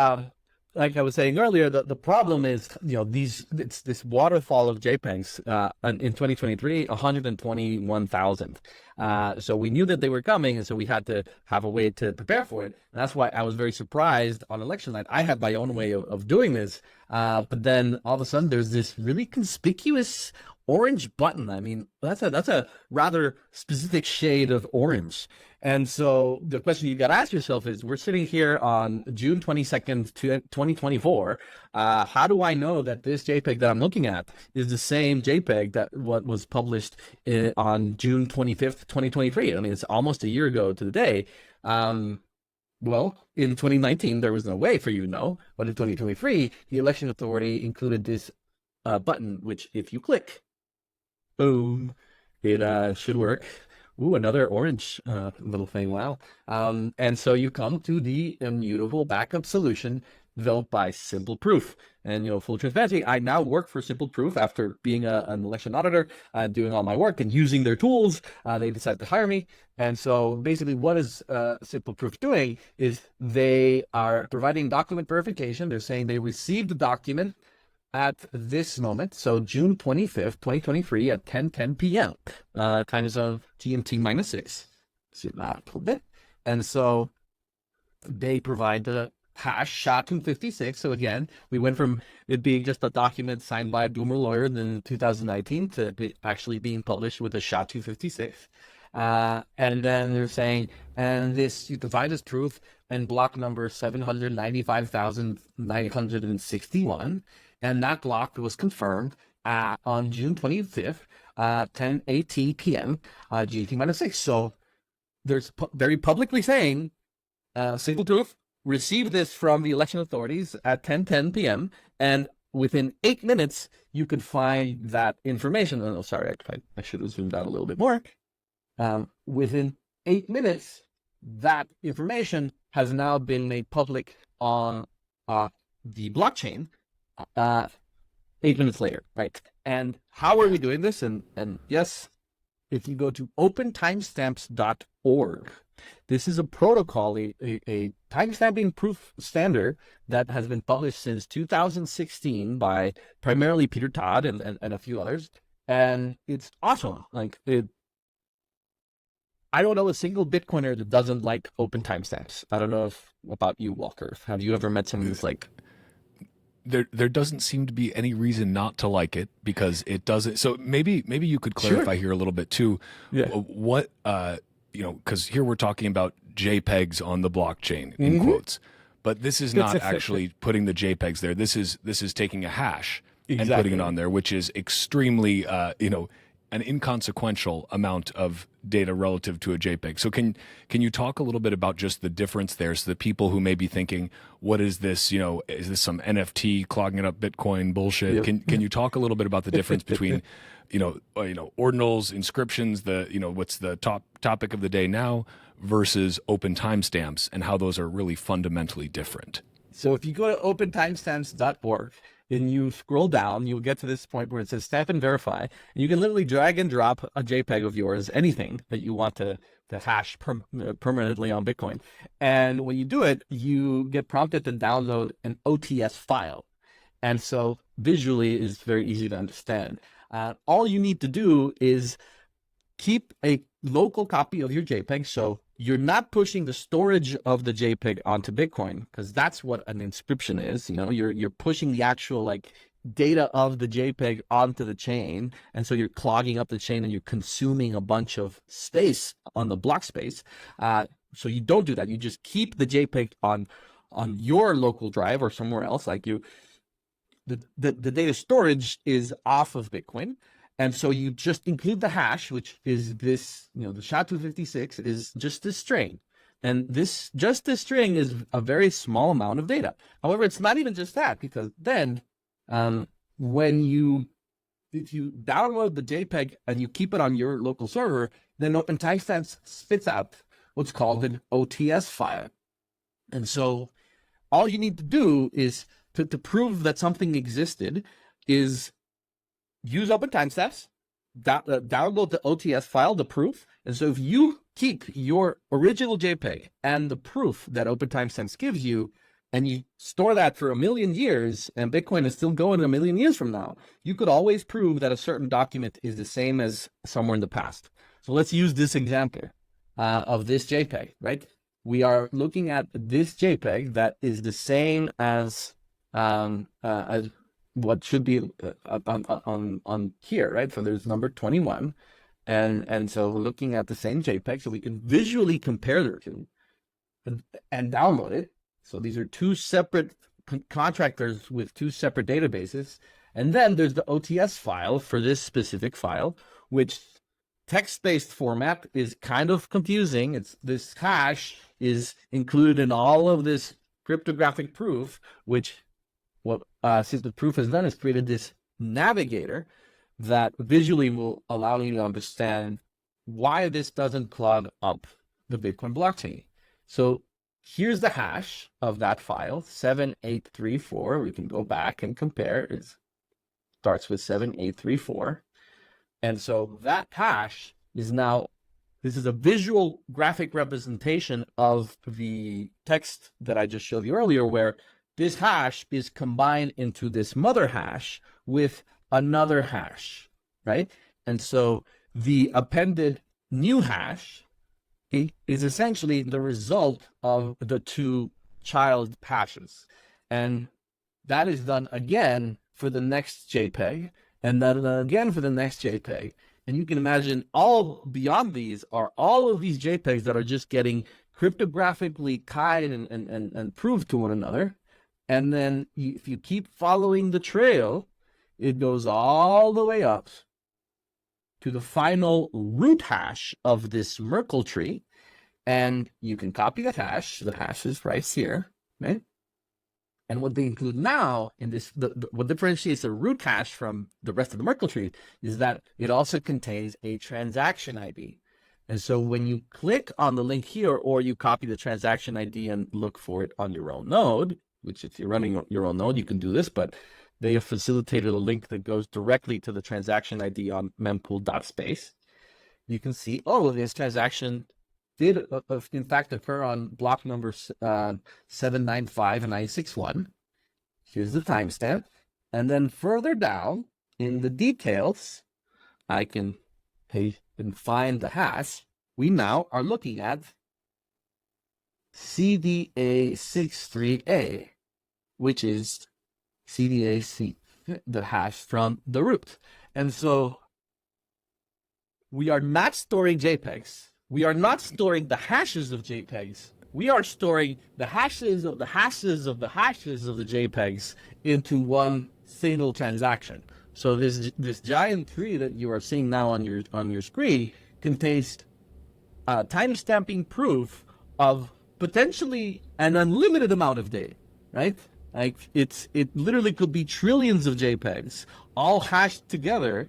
like I was saying earlier, the problem is it's this waterfall of JPEGs. In 2023, 121,000. So we knew that they were coming, and so we had to have a way to prepare for it. And that's why I was very surprised on election night. I had my own way of doing this, but then all of a sudden there's this really conspicuous orange button. I mean, that's a rather specific shade of orange. And so the question you got to ask yourself is, we're sitting here on June 22nd, 2024. How do I know that this JPEG that I'm looking at is the same JPEG that what was published on June 25th, 2023? I mean, it's almost a year ago to the day. Well, in 2019, there was no way for you to know. But in 2023, the election authority included this button, which if you click, boom, it should work. Ooh, another orange little thing. Wow. And so you come to the immutable backup solution developed by Simple Proof. And, full transparency, I now work for Simple Proof after being an election auditor, doing all my work and using their tools. They decided to hire me. And so basically what is Simple Proof doing is they are providing document verification. They're saying they received the document at this moment, so June 25th, 2023 at 10:10 p.m. Times of GMT -6. See that a little bit. And so they provide the hash SHA-256. So again, we went from it being just a document signed by a doomer lawyer in 2019 to actually being published with a SHA-256. And then they're saying, and this, you provide as proof, and block number 795,961. And that block was confirmed on June 25th, 10:18 p.m. GMT -6. So there's very publicly saying, Simple Proof received this from the election authorities at 10:10 p.m. And within 8 minutes, you could find that information. Oh, sorry, I should have zoomed out a little bit more. Within 8 minutes, that information has now been made public on the blockchain. 8 minutes later, right? And how are we doing this? And yes, if you go to opentimestamps.org, this is a protocol, a timestamping proof standard that has been published since 2016 by primarily Peter Todd and a few others. And it's awesome. I don't know a single Bitcoiner that doesn't like open timestamps. I don't know about you, Walker. Have you ever met someone who's like...
There doesn't seem to be any reason not to like it, because it doesn't. So maybe you could clarify here a little bit too. Yeah. What because here we're talking about JPEGs on the blockchain in quotes, but this is not actually putting the JPEGs there. This is taking a hash and putting it on there, which is extremely an inconsequential amount of data relative to a JPEG. So can you talk a little bit about just the difference there, so that people who may be thinking, what is this, is this some NFT clogging up Bitcoin bullshit? Yep. Can you talk a little bit about the difference between, ordinals, inscriptions, what's the topic of the day now, versus open timestamps, and how those are really fundamentally different?
So if you go to opentimestamps.org, and you scroll down, you'll get to this point where it says stamp and verify. And you can literally drag and drop a JPEG of yours, anything that you want to hash permanently on Bitcoin. And when you do it, you get prompted to download an OTS file. And so visually it's very easy to understand. All you need to do is keep a local copy of your JPEG. So you're not pushing the storage of the JPEG onto Bitcoin, because that's what an inscription is. You're pushing the actual data of the JPEG onto the chain, and so you're clogging up the chain and you're consuming a bunch of space on the block space. So you don't do that. You just keep the JPEG on your local drive or somewhere else. The data storage is off of Bitcoin. And so you just include the hash, which is this, the SHA-256 is just this string. And just this string is a very small amount of data. However, it's not even just that, because then if you download the JPEG and you keep it on your local server, then Open Timestamps spits out what's called an OTS file. And so all you need to do is to prove that something existed is use Open Timestamps, download the OTS file, the proof. And so if you keep your original JPEG and the proof that Open Timestamps gives you, and you store that for 1 million years, and Bitcoin is still going 1 million years from now, you could always prove that a certain document is the same as somewhere in the past. So let's use this example of this JPEG, right? We are looking at this JPEG that is the same as what should be on here, right? So there's number 21. And so we're looking at the same JPEG, so we can visually compare the two and download it. So these are two separate contractors with two separate databases. And then there's the OTS file for this specific file, which text-based format is kind of confusing. This hash is included in all of this cryptographic proof, which since the proof has done is created this navigator that visually will allow you to understand why this doesn't clog up the Bitcoin blockchain. So here's the hash of that file, 7834. We can go back and compare. It starts with 7834. And so that hash is now, this is a visual graphic representation of the text that I just showed you earlier, where this hash is combined into this mother hash with another hash, right? And so the appended new hash is essentially the result of the two child hashes. And that is done again for the next JPEG, and then again for the next JPEG. And you can imagine all beyond these are all of these JPEGs that are just getting cryptographically tied and proved to one another. And then if you keep following the trail, it goes all the way up to the final root hash of this Merkle tree. And you can copy that hash. The hash is right here, right? And what they include now in this, what differentiates the root hash from the rest of the Merkle tree is that it also contains a transaction ID. And so when you click on the link here, or you copy the transaction ID and look for it on your own node, which if you're running your own node, you can do this, but they have facilitated a link that goes directly to the transaction ID on mempool.space. You can see, oh, this transaction did in fact occur on block number 795 and 961. Here's the timestamp. And then further down in the details, I can find the hash. We now are looking at CDA63A, which is CDAC, the hash from the root. And so we are not storing JPEGs. We are not storing the hashes of JPEGs. We are storing the hashes of the hashes of the hashes of the JPEGs into one single transaction. So this giant tree that you are seeing now on your screen contains timestamping proof of potentially an unlimited amount of data, right? Like it literally could be trillions of JPEGs all hashed together,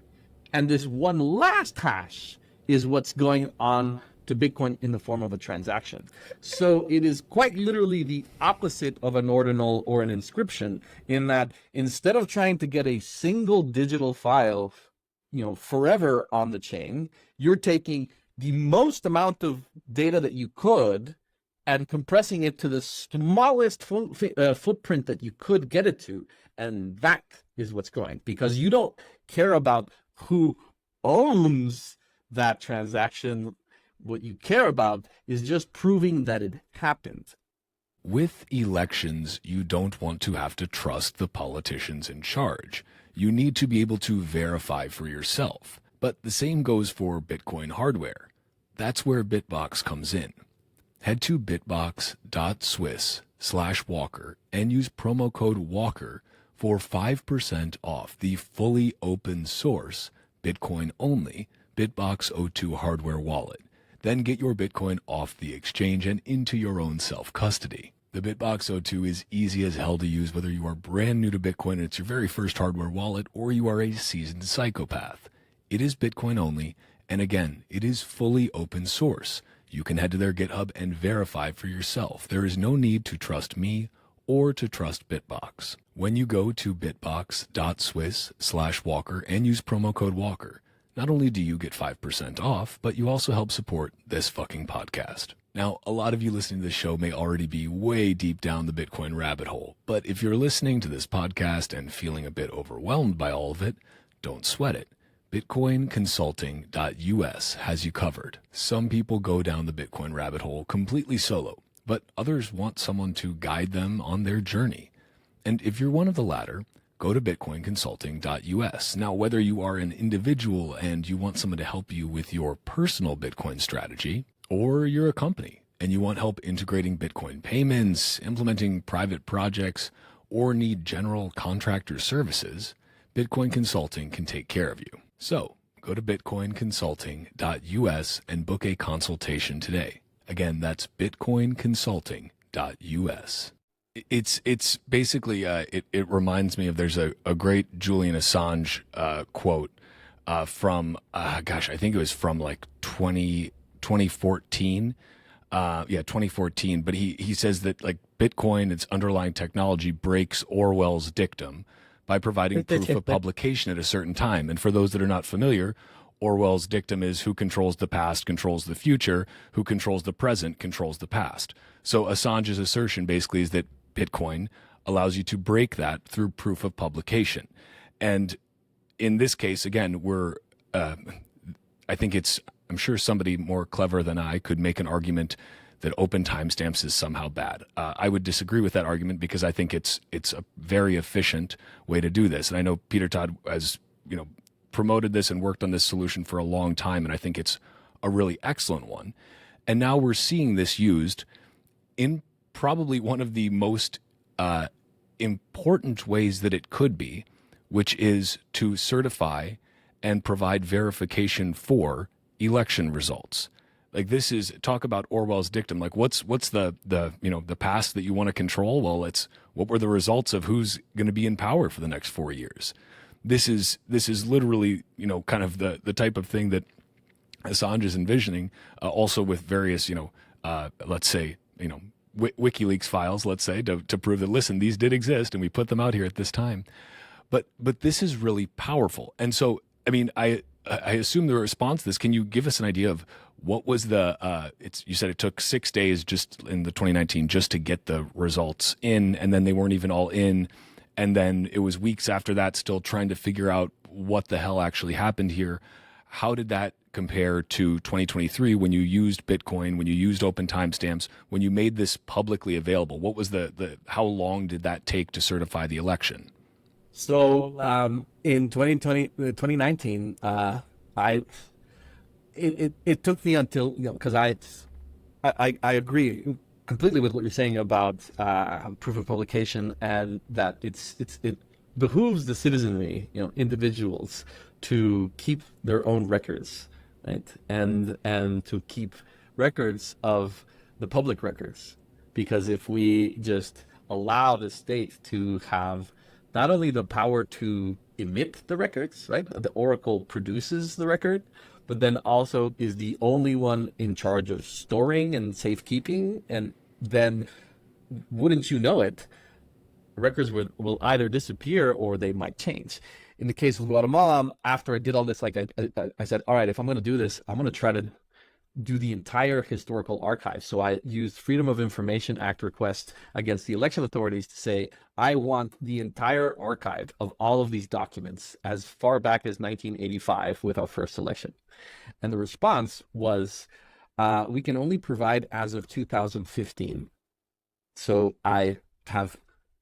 and this one last hash is what's going on to Bitcoin in the form of a transaction. So it is quite literally the opposite of an ordinal or an inscription, in that instead of trying to get a single digital file, forever on the chain, you're taking the most amount of data that you could and compressing it to the smallest footprint that you could get it to. And that is what's going, because you don't care about who owns that transaction. What you care about is just proving that it happened.
With elections, you don't want to have to trust the politicians in charge. You need to be able to verify for yourself. But the same goes for Bitcoin hardware. That's where Bitbox comes in. Head to bitbox.swiss/Walker and use promo code WALKER for 5% off the fully open source Bitcoin only, Bitbox O2 hardware wallet. Then get your Bitcoin off the exchange and into your own self-custody. The Bitbox O2 is easy as hell to use whether you are brand new to Bitcoin and it's your very first hardware wallet or you are a seasoned psychopath. It is Bitcoin only, and again, it is fully open source. You can head to their GitHub and verify for yourself. There is no need to trust me or to trust Bitbox. When you go to bitbox.swiss/Walker and use promo code Walker, not only do you get 5% off, but you also help support this fucking podcast. Now, a lot of you listening to this show may already be way deep down the Bitcoin rabbit hole, but if you're listening to this podcast and feeling a bit overwhelmed by all of it, don't sweat it. BitcoinConsulting.us has you covered. Some people go down the Bitcoin rabbit hole completely solo, but others want someone to guide them on their journey. And if you're one of the latter, go to BitcoinConsulting.us. Now, whether you are an individual and you want someone to help you with your personal Bitcoin strategy, or you're a company and you want help integrating Bitcoin payments, implementing private projects, or need general contractor services, Bitcoin Consulting can take care of you. So go to bitcoinconsulting.us and book a consultation today. Again, that's bitcoinconsulting.us. It's basically, it reminds me of, there's a great Julian Assange quote from, I think it was from like 2014. 2014. But he says that like Bitcoin, its underlying technology, breaks Orwell's dictum by providing proof of publication at a certain time. And for those that are not familiar, Orwell's dictum is who controls the past controls the future, who controls the present controls the past. So Assange's assertion basically is that Bitcoin allows you to break that through proof of publication. And in this case, again, I'm sure somebody more clever than I could make an argument that open timestamps is somehow bad. I would disagree with that argument because I think it's a very efficient way to do this. And I know Peter Todd has, promoted this and worked on this solution for a long time, and I think it's a really excellent one. And now we're seeing this used in probably one of the most important ways that it could be, which is to certify and provide verification for election results. Like, this is, talk about Orwell's dictum. Like, what's the past that you want to control? Well, it's what were the results of who's going to be in power for the next 4 years. This is literally, kind of the type of thing that Assange is envisioning, also with various, let's say, WikiLeaks files, let's say, to prove that, listen, these did exist and we put them out here at this time. But this is really powerful. And so, I mean, I assume the response to this, can you give us an idea of what was you said it took 6 days just in the 2019 just to get the results in, and then they weren't even all in. And then it was weeks after that still trying to figure out what the hell actually happened here. How did that compare to 2023 when you used Bitcoin, when you used open timestamps, when you made this publicly available? What was how long did that take to certify the election?
So in 2019, it took me until, because I agree completely with what you're saying about proof of publication, and that it behooves the citizenry, individuals, to keep their own records, right, and to keep records of the public records, because if we just allow the state to have not only the power to emit the records, right, the Oracle produces the record, but then also is the only one in charge of storing and safekeeping, and then, wouldn't you know it, records will either disappear or they might change. In the case of Guatemala, after I did all this, like I said, all right, if I'm going to do this, I'm going to try to do the entire historical archive. So I used Freedom of Information Act request against the election authorities to say, I want the entire archive of all of these documents as far back as 1985 with our first election. And the response was, we can only provide as of 2015. So I have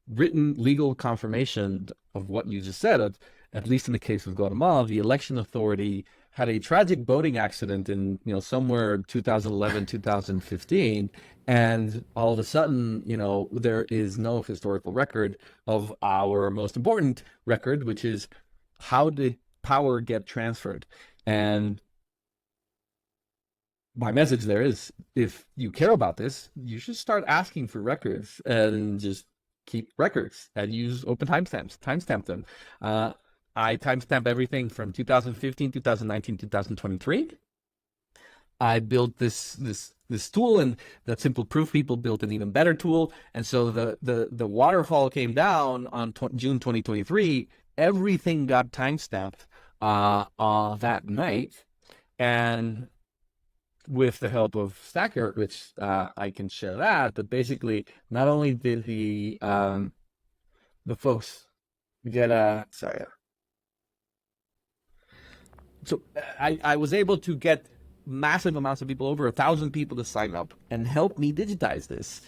written legal confirmation of what you just said. At least in the case of Guatemala, the election authority had a tragic boating accident in, somewhere 2011, 2015. And all of a sudden, there is no historical record of our most important record, which is how the power get transferred. And my message there is, if you care about this, you should start asking for records and just keep records and use open timestamp them. I timestamp everything from 2015, 2019, 2023. I built this tool, and that Simple Proof people built an even better tool. And so the waterfall came down on June 2023. Everything got timestamped that night, and with the help of Stacker, which I can share that, but basically not only did the folks get so I was able to get massive amounts of people, over 1,000 people, to sign up and help me digitize this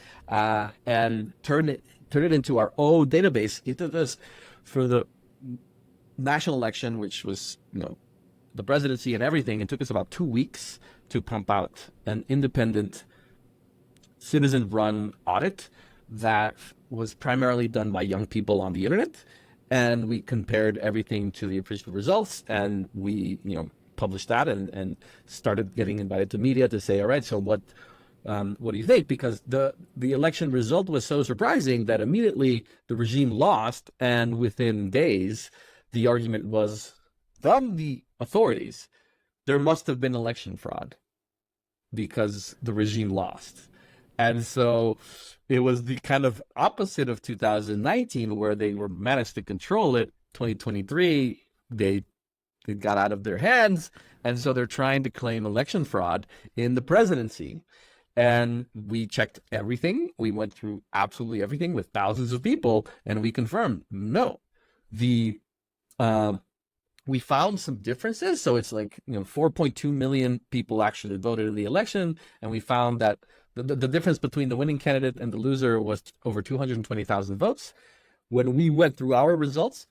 and turn it into our own database. It did this for the national election, which was, the presidency and everything. It took us about 2 weeks to pump out an independent citizen-run audit that was primarily done by young people on the internet. And we compared everything to the official results, and we, published that and started getting invited to media to say, all right, so what do you think? Because the election result was so surprising that immediately the regime lost, and within days, the argument was from the authorities, there must have been election fraud because the regime lost. And so it was the kind of opposite of 2019, where they were managed to control it. 2023, it got out of their hands. And so they're trying to claim election fraud in the presidency. And we checked everything. We went through absolutely everything with thousands of people, and we confirmed, no. We found some differences. So it's like, 4.2 million people actually voted in the election. And we found that the difference between the winning candidate and the loser was over 220,000 votes. When we went through our results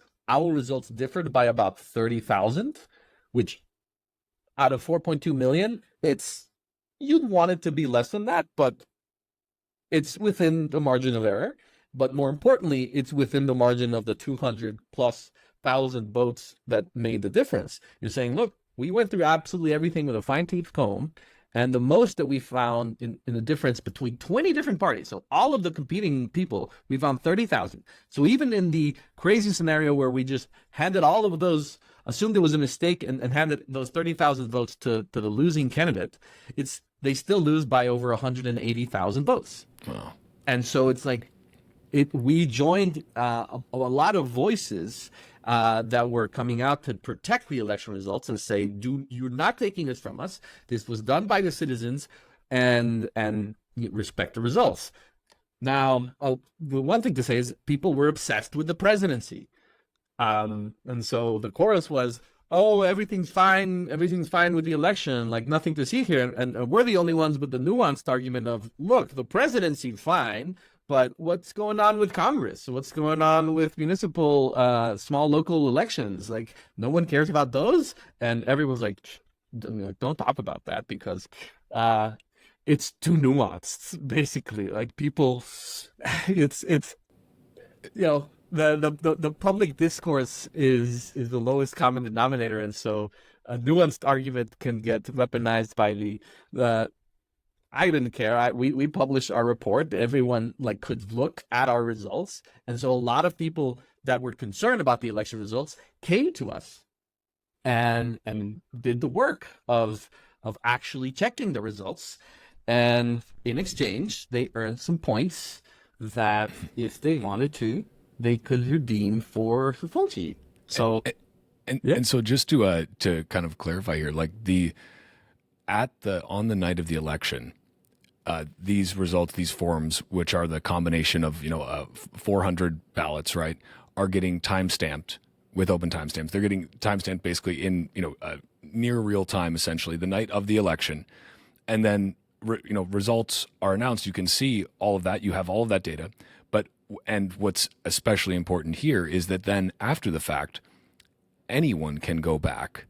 differed by about 30,000, which out of 4.2 million, you'd want it to be less than that, but it's within the margin of error. But more importantly, it's within the margin of the 200,000+ votes that made the difference. You're saying, look, we went through absolutely everything with a fine-tooth comb, and the most that we found in the difference between 20 different parties, so all of the competing people, we found 30,000. So even in the crazy scenario where we just handed all of those, assumed it was a mistake, and handed those 30,000 votes to the losing candidate, they still lose by over 180,000 votes.
Wow.
And so it's like, we joined a lot of voices that were coming out to protect the election results and say, you're not taking this from us. This was done by the citizens, and respect the results. Now, the one thing to say is people were obsessed with the presidency. And so the chorus was, oh, everything's fine with the election, like nothing to see here. And we're the only ones with the nuanced argument of, look, the presidency, fine, but what's going on with Congress? What's going on with municipal, small local elections? Like, no one cares about those? And everyone's like, don't talk about that, because it's too nuanced, basically. Like, people, it's the public discourse is the lowest common denominator. And so a nuanced argument can get weaponized by the I didn't care. We published our report. Everyone could look at our results. And so a lot of people that were concerned about the election results came to us and did the work of actually checking the results. And in exchange, they earned some points that if they wanted to, they could redeem for the phone sheet. So
and so just to kind of clarify here, on the night of the election, these results, these forms, which are the combination of 400 ballots, right, are getting timestamped with open timestamps. They're getting timestamped basically in near real time, essentially, the night of the election, and then results are announced. You can see all of that. You have all of that data, and what's especially important here is that then after the fact, anyone can go back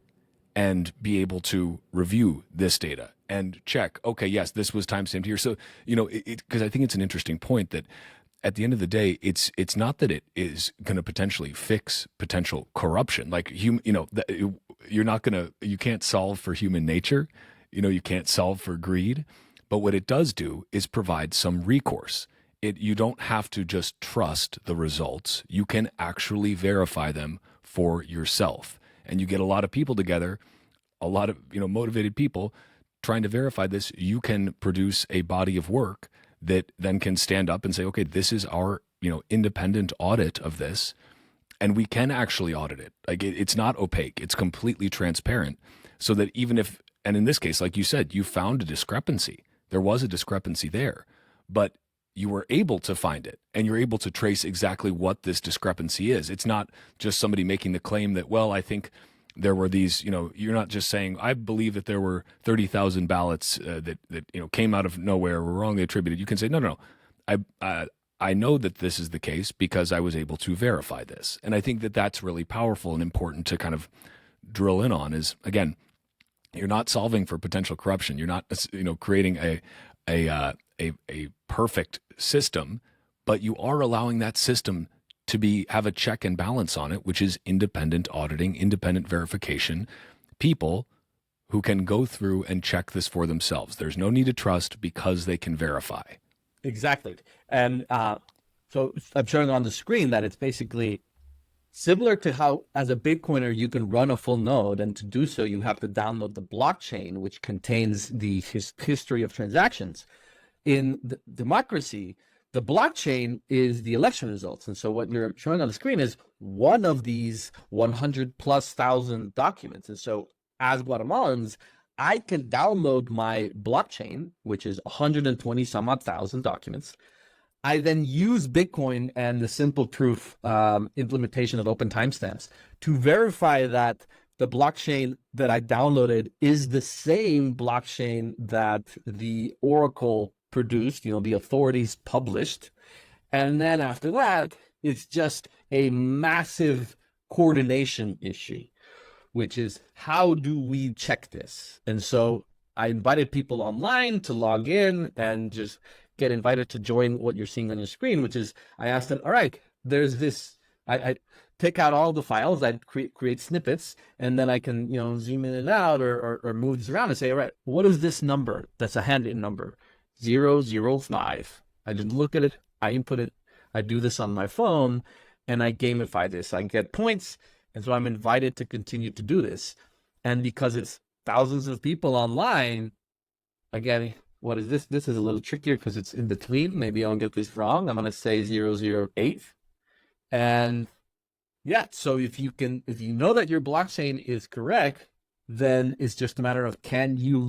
and be able to review this data and check, okay, yes, this was timestamped here. So, because I think it's an interesting point that at the end of the day, it's not that it is going to potentially fix potential corruption. Like you can't solve for human nature. You can't solve for greed. But what it does do is provide some recourse. You don't have to just trust the results. You can actually verify them for yourself. And you get a lot of people together, a lot of motivated people trying to verify this. You can produce a body of work that then can stand up and say, okay, this is our independent audit of this, and we can actually audit it. Like it's not opaque, it's completely transparent, so that even if, and in this case, like you said, you found a discrepancy. There was a discrepancy there, but you were able to find it, and you're able to trace exactly what this discrepancy is. It's not just somebody making the claim that, well, I think there were these, you're not just saying, I believe that there were 30,000 ballots that came out of nowhere, were wrongly attributed. You can say, no. I know that this is the case because I was able to verify this. And I think that that's really powerful and important to kind of drill in on is, again, you're not solving for potential corruption. You're not, creating a perfect system, but you are allowing that system to have a check and balance on it, which is independent auditing, independent verification, people who can go through and check this for themselves. There's no need to trust because they can verify.
Exactly. And so I'm showing on the screen that it's basically similar to how, as a Bitcoiner, you can run a full node, and to do so, you have to download the blockchain, which contains the history of transactions. In the democracy, the blockchain is the election results. And so what you're showing on the screen is one of these 100,000+ documents. And so as Guatemalans, I can download my blockchain, which is 120 some odd thousand documents. I then use Bitcoin and the simple proof implementation of open timestamps to verify that the blockchain that I downloaded is the same blockchain that the Oracle produced, the authorities published. And then after that, it's just a massive coordination issue, which is how do we check this? And so I invited people online to log in and just get invited to join what you're seeing on your screen, which is I asked them, all right, there's this, I pick out all the files, I create snippets, and then I can, zoom in and out or move this around and say, all right, what is this number that's a handwritten number? 005. I just look at it, I input it, I do this on my phone, and I gamify this. I get points, and so I'm invited to continue to do this. And because it's thousands of people online, again, what is this? This is a little trickier because it's in between. Maybe I'll get this wrong. I'm going to say 008. And yeah, so if you know that your blockchain is correct, then it's just a matter of can you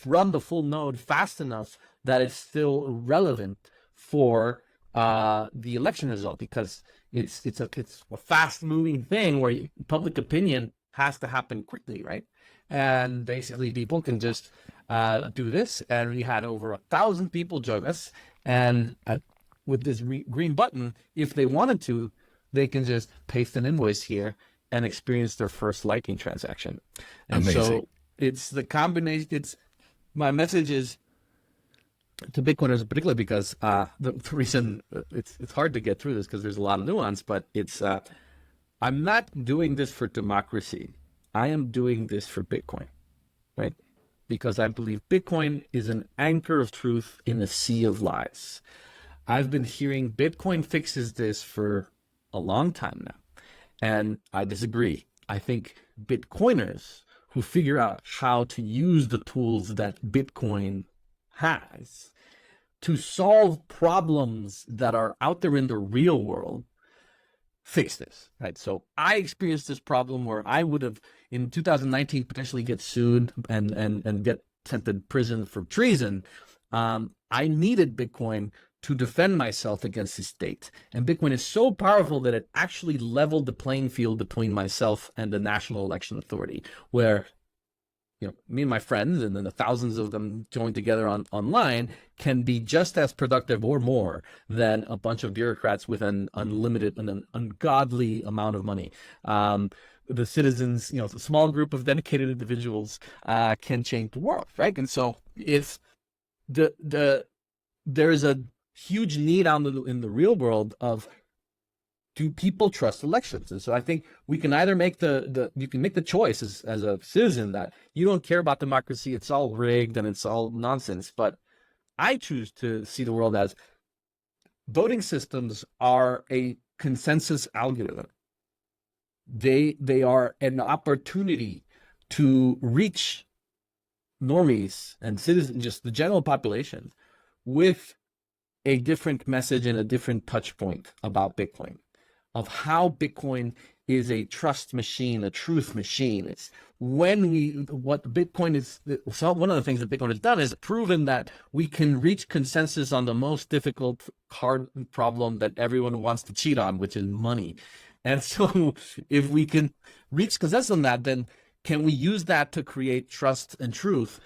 run the full node fast enough that it's still relevant for the election result, because it's a fast moving thing where public opinion has to happen quickly, right? And basically people can just do this, and we had over 1,000 people join us, and with this green button, if they wanted to, they can just paste an invoice here and experience their first Lightning transaction. And
amazing.
So it's the combination. My message is to Bitcoiners in particular, because the reason it's hard to get through this because there's a lot of nuance, but it's I'm not doing this for democracy. I am doing this for Bitcoin, right? Because I believe Bitcoin is an anchor of truth in a sea of lies. I've been hearing Bitcoin fixes this for a long time now, and I disagree. I think Bitcoiners who figure out how to use the tools that Bitcoin has to solve problems that are out there in the real world fix this, right? So I experienced this problem where I would have, in 2019, potentially get sued and get sent to prison for treason. I needed Bitcoin to defend myself against the state. And Bitcoin is so powerful that it actually leveled the playing field between myself and the National Election Authority, where me and my friends, and then the thousands of them joined together online, can be just as productive or more than a bunch of bureaucrats with an unlimited and an ungodly amount of money. The citizens, the small group of dedicated individuals can change the world, right? And so if there is a huge need out in the real world of, do people trust elections? And so I think we can either make you can make the choice as a citizen that you don't care about democracy, it's all rigged and it's all nonsense. But I choose to see the world as voting systems are a consensus algorithm. They are an opportunity to reach normies and citizens, just the general population, with a different message and a different touch point about Bitcoin, of how Bitcoin is a trust machine, a truth machine. It's what Bitcoin is. So one of the things that Bitcoin has done is proven that we can reach consensus on the most difficult hard problem that everyone wants to cheat on, which is money. And so if we can reach consensus on that, then can we use that to create trust and truth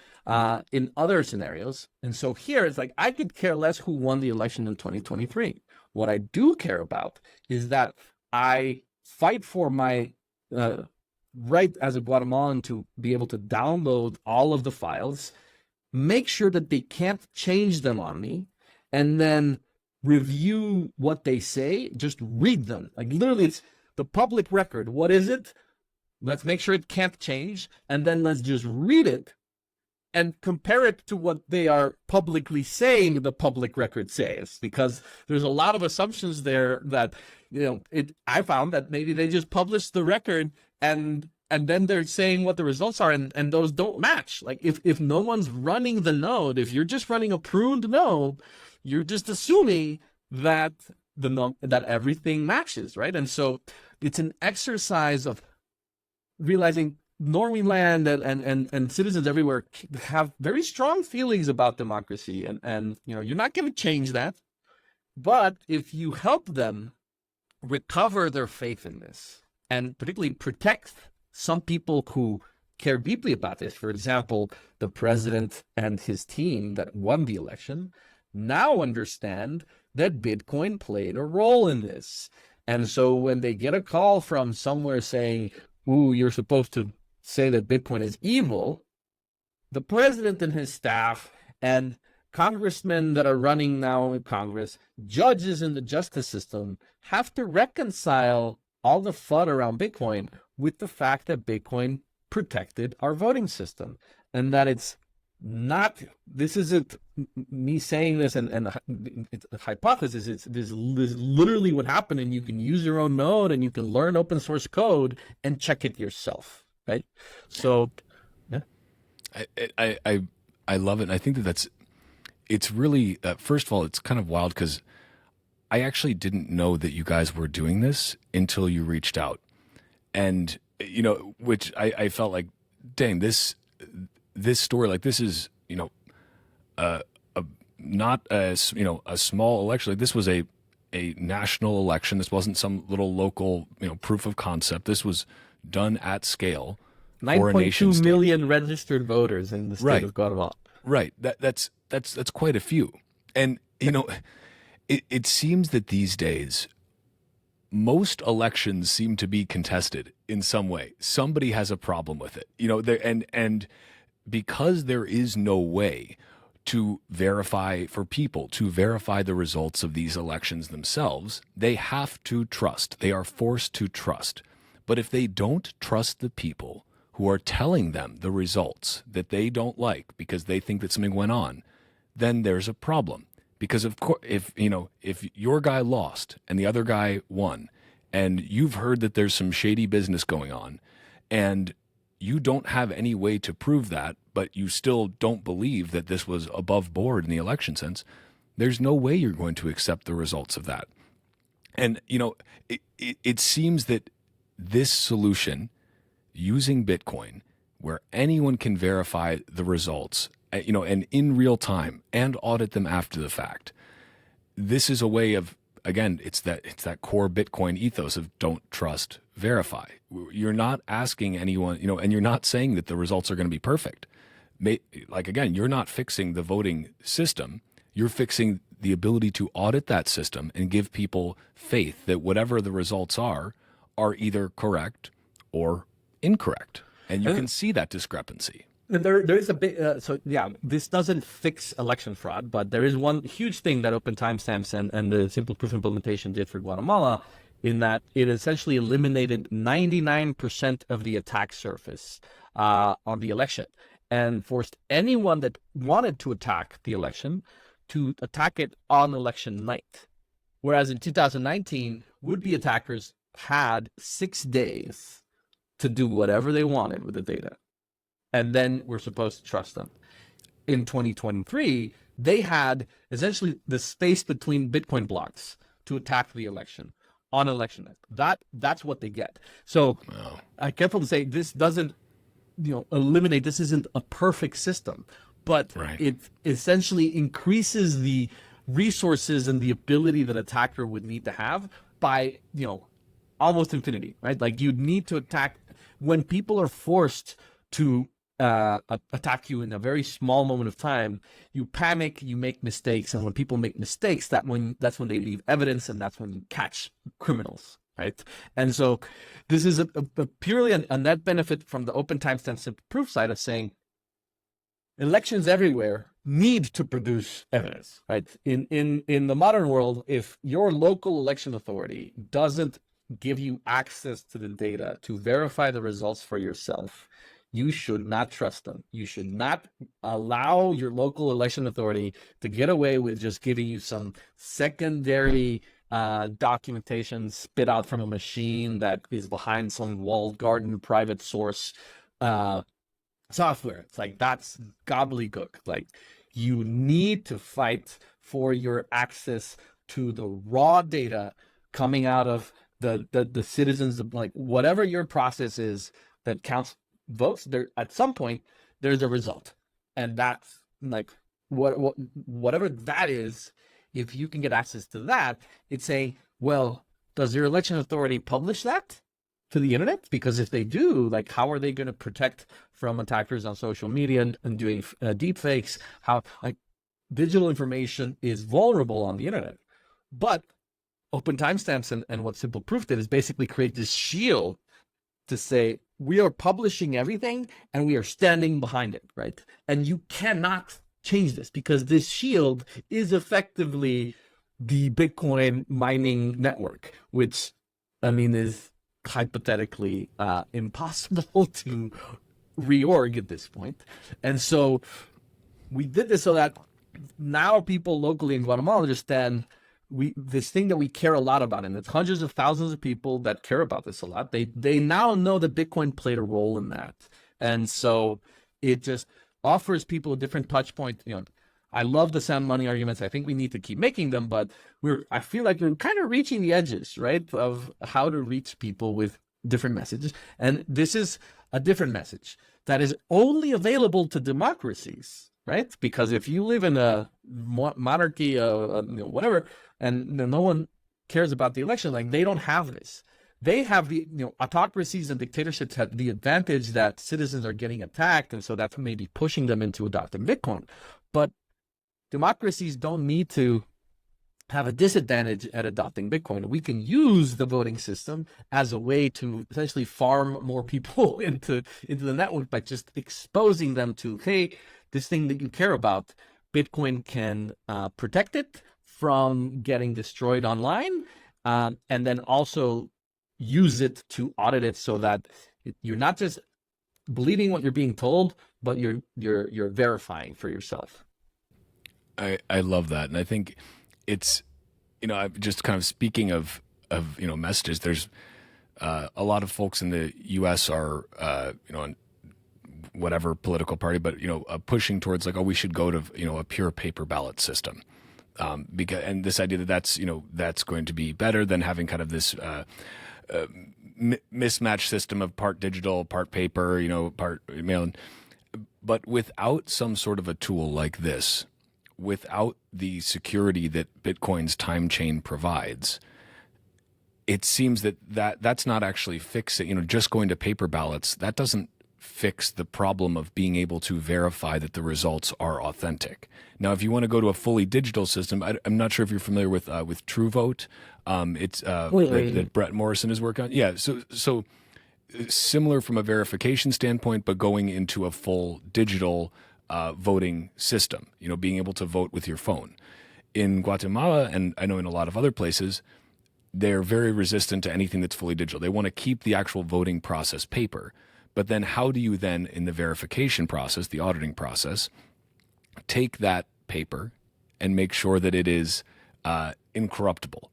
in other scenarios? And so here it's like, I could care less who won the election in 2023. What I do care about is that I fight for my right as a Guatemalan to be able to download all of the files, make sure that they can't change them on me, and then review what they say, just read them. Like literally, it's the public record. What is it? Let's make sure it can't change, and then let's just read it and compare it to what they are publicly saying the public record says, because there's a lot of assumptions there that, I found that maybe they just published the record and then they're saying what the results are, and those don't match. Like if no one's running the node, if you're just running a pruned node, you're just assuming that that everything matches, right? And so it's an exercise of realizing normie land and citizens everywhere have very strong feelings about democracy, and you're not going to change that. But if you help them recover their faith in this, and particularly protect some people who care deeply about this, for example, the president and his team that won the election now understand that Bitcoin played a role in this. And so when they get a call from somewhere saying, ooh, you're supposed to say that Bitcoin is evil, the president and his staff and congressmen that are running now in Congress, judges in the justice system, have to reconcile all the FUD around Bitcoin with the fact that Bitcoin protected our voting system, and that it's not, this isn't me saying this and it's a hypothesis, it's this literally what happened, and you can use your own node and you can learn open source code and check it yourself, right? So yeah,
I love it. And I think it's really first of all, it's kind of wild because I actually didn't know that you guys were doing this until you reached out, and which I felt like, dang, this story, like this is not a small election. Like this was a national election. This wasn't some little local proof of concept. This was done at scale.
9.2 million registered voters in the state of Guatemala.
Right. That's quite a few. And it seems that these days most elections seem to be contested in some way. Somebody has a problem with it. And because there is no way to verify the results of these elections themselves, they have to trust. They are forced to trust. But if they don't trust the people who are telling them the results that they don't like because they think that something went on, then there's a problem. Because of course, if your guy lost and the other guy won, and you've heard that there's some shady business going on, and you don't have any way to prove that, but you still don't believe that this was above board in the election sense, there's no way you're going to accept the results of that. And, it seems that this solution, using Bitcoin, where anyone can verify the results, and in real time and audit them after the fact, this is a way of, again, it's that core Bitcoin ethos of don't trust, verify. You're not asking anyone, and you're not saying that the results are going to be perfect. Like, again, you're not fixing the voting system. You're fixing the ability to audit that system and give people faith that whatever the results are either correct or incorrect. And you can see that discrepancy.
And there is a big, so yeah, this doesn't fix election fraud, but there is one huge thing that open timestamps and the simple proof implementation did for Guatemala, in that it essentially eliminated 99% of the attack surface on the election, and forced anyone that wanted to attack the election to attack it on election night. Whereas in 2019, would-be attackers had 6 days to do whatever they wanted with the data, and then we're supposed to trust them. In 2023, they had essentially the space between Bitcoin blocks to attack the election on election night. That's what they get. So I'm careful to say this doesn't, eliminate. This isn't a perfect system, but it essentially increases the resources and the ability that attacker would need to have by, almost infinity, right? Like you'd need to attack when people are forced to attack you in a very small moment of time. You panic, you make mistakes, and when people make mistakes, that's when they leave evidence, and that's when you catch criminals, right? And so this is a purely a net benefit from the open timestamp simple proof side of saying elections everywhere need to produce evidence, right? In the modern world, if your local election authority doesn't give you access to the data to verify the results for yourself, you should not trust them. You should not allow your local election authority to get away with just giving you some secondary documentation spit out from a machine that is behind some walled garden private source software. It's like, that's gobbledygook. Like, you need to fight for your access to the raw data coming out of the citizens, like whatever your process is that counts votes. There at some point there's a result, and that's like whatever that is. If you can get access to that, it's a, well, does your election authority publish that to the internet? Because if they do, like, how are they going to protect from attackers on social media and doing deep fakes? How, like, digital information is vulnerable on the internet. But open timestamps and what simple proof did is basically create this shield to say, we are publishing everything and we are standing behind it, right? And you cannot change this, because this shield is effectively the Bitcoin mining network, which, I mean, is hypothetically impossible to reorg at this point. And so we did this so that now people locally in Guatemala understand this thing that we care a lot about, and it's hundreds of thousands of people that care about this a lot. They now know that Bitcoin played a role in that. And so it just offers people a different touch point. I love the sound money arguments. I think we need to keep making them, but I feel like we're kind of reaching the edges, right, of how to reach people with different messages. And this is a different message that is only available to democracies, right? Because if you live in a monarchy, whatever, and no one cares about the election, like, they don't have this. They have the, autocracies and dictatorships have the advantage that citizens are getting attacked, and so that's maybe pushing them into adopting Bitcoin. But democracies don't need to have a disadvantage at adopting Bitcoin. We can use the voting system as a way to essentially farm more people into the network by just exposing them to, hey, this thing that you care about, Bitcoin can protect it from getting destroyed online, and then also use it to audit it so that you're not just believing what you're being told, but you're verifying for yourself.
I love that. And I think it's, I'm just kind of speaking of messages, there's a lot of folks in the US are, in whatever political party, but, pushing towards like, oh, we should go to, a pure paper ballot system. And this idea that's going to be better than having kind of this, mismatched system of part digital, part paper, part mail. But without some sort of a tool like this, without the security that Bitcoin's time chain provides, it seems that's not actually fixing, just going to paper ballots, that doesn't fix the problem of being able to verify that the results are authentic. Now, if you want to go to a fully digital system, I'm not sure if you're familiar with TrueVote. It's that Brett Morrison is working on. Yeah. So similar from a verification standpoint, but going into a full digital voting system, being able to vote with your phone. In Guatemala, and I know in a lot of other places, they're very resistant to anything that's fully digital. They want to keep the actual voting process paper. But then how do you then, in the verification process, the auditing process, take that paper and make sure that it is incorruptible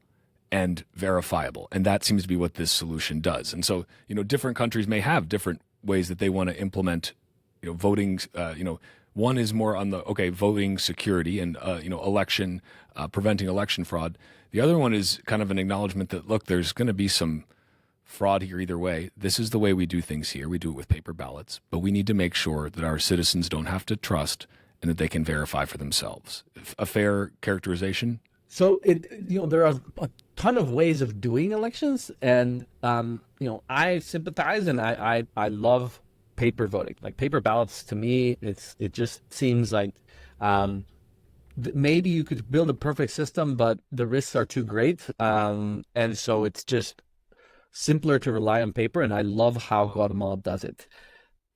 and verifiable? And that seems to be what this solution does. And so, different countries may have different ways that they want to implement, voting. One is more on the, voting security and, election, preventing election fraud. The other one is kind of an acknowledgement that, look, there's going to be some fraud here either way. This is the way we do things here. We do it with paper ballots, but we need to make sure that our citizens don't have to trust and that they can verify for themselves. A fair characterization?
So there are a ton of ways of doing elections, and I sympathize and I love paper voting. Like paper ballots, to me, it just seems like maybe you could build a perfect system, but the risks are too great, and so it's just simpler to rely on paper. And I love how Guatemala does it.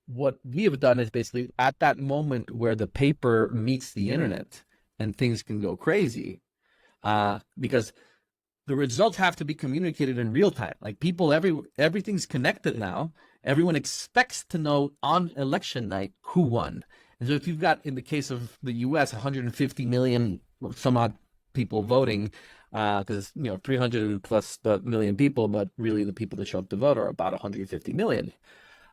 What we have done is basically at that moment where the paper meets the internet and things can go crazy, because the results have to be communicated in real time. Like everything's connected now. Everyone expects to know on election night who won. And so if you've got, in the case of the U.S., 150 million some odd people voting, because 300 plus million people, but really the people that show up to vote are about 150 million.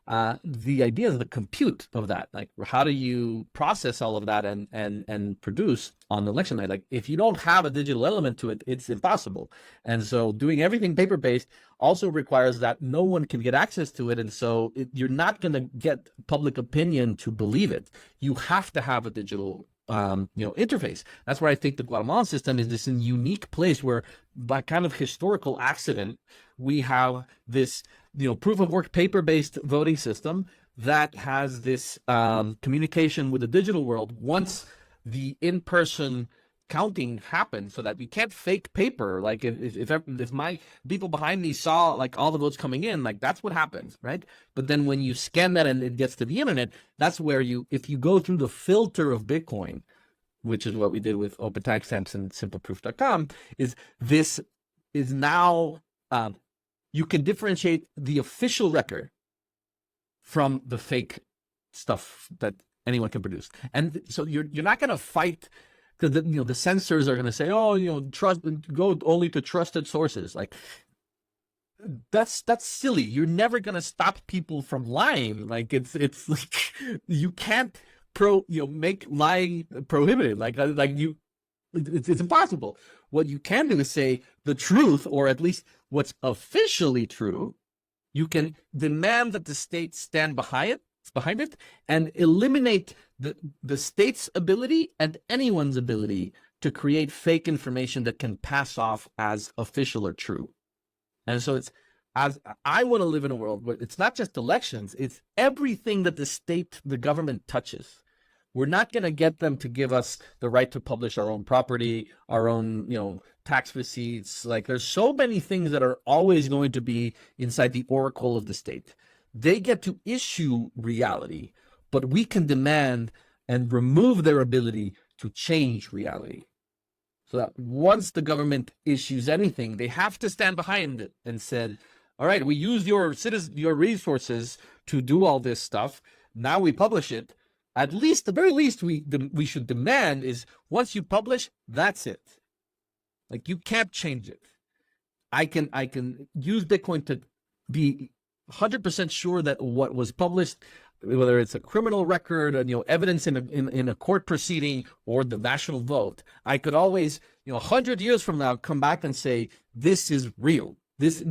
The idea is the compute of that. Like, how do you process all of that and produce on election night? Like, if you don't have a digital element to it, it's impossible. And so doing everything paper-based also requires that no one can get access to it. And so you're not going to get public opinion to believe it. You have to have a digital interface. That's where I think the Guatemalan system is this unique place where, by kind of historical accident, we have this proof of work paper-based voting system that has this communication with the digital world once the in-person counting happens, so that we can't fake paper. Like if my people behind me saw like all the votes coming in, like that's what happens, right? But then when you scan that and it gets to the internet, that's where if you go through the filter of Bitcoin, which is what we did with open timestamps and simpleproof.com, this is now you can differentiate the official record from the fake stuff that anyone can produce. And so you're not going to fight, because the censors are going to say, go only to trusted sources. Like that's silly. You're never going to stop people from lying. Like it's like you can't make lying prohibited. It's impossible. What you can do is say the truth, or at least what's officially true. You can demand that the state stand behind it, and eliminate the state's ability and anyone's ability to create fake information that can pass off as official or true. And so I want to live in a world where it's not just elections, it's everything that the government touches. We're not going to get them to give us the right to publish our own property, our own, tax receipts. Like, there's so many things that are always going to be inside the oracle of the state. They get to issue reality, but we can demand and remove their ability to change reality. So that once the government issues anything, they have to stand behind it and said, all right, we use your resources to do all this stuff. Now we publish it. At least, the very least we should demand is, once you publish, that's it. Like, you can't change it. I can use Bitcoin to be 100% sure that what was published, whether it's a criminal record, evidence in a court proceeding, or the national vote, I could always, 100 years from now, come back and say, this is real. This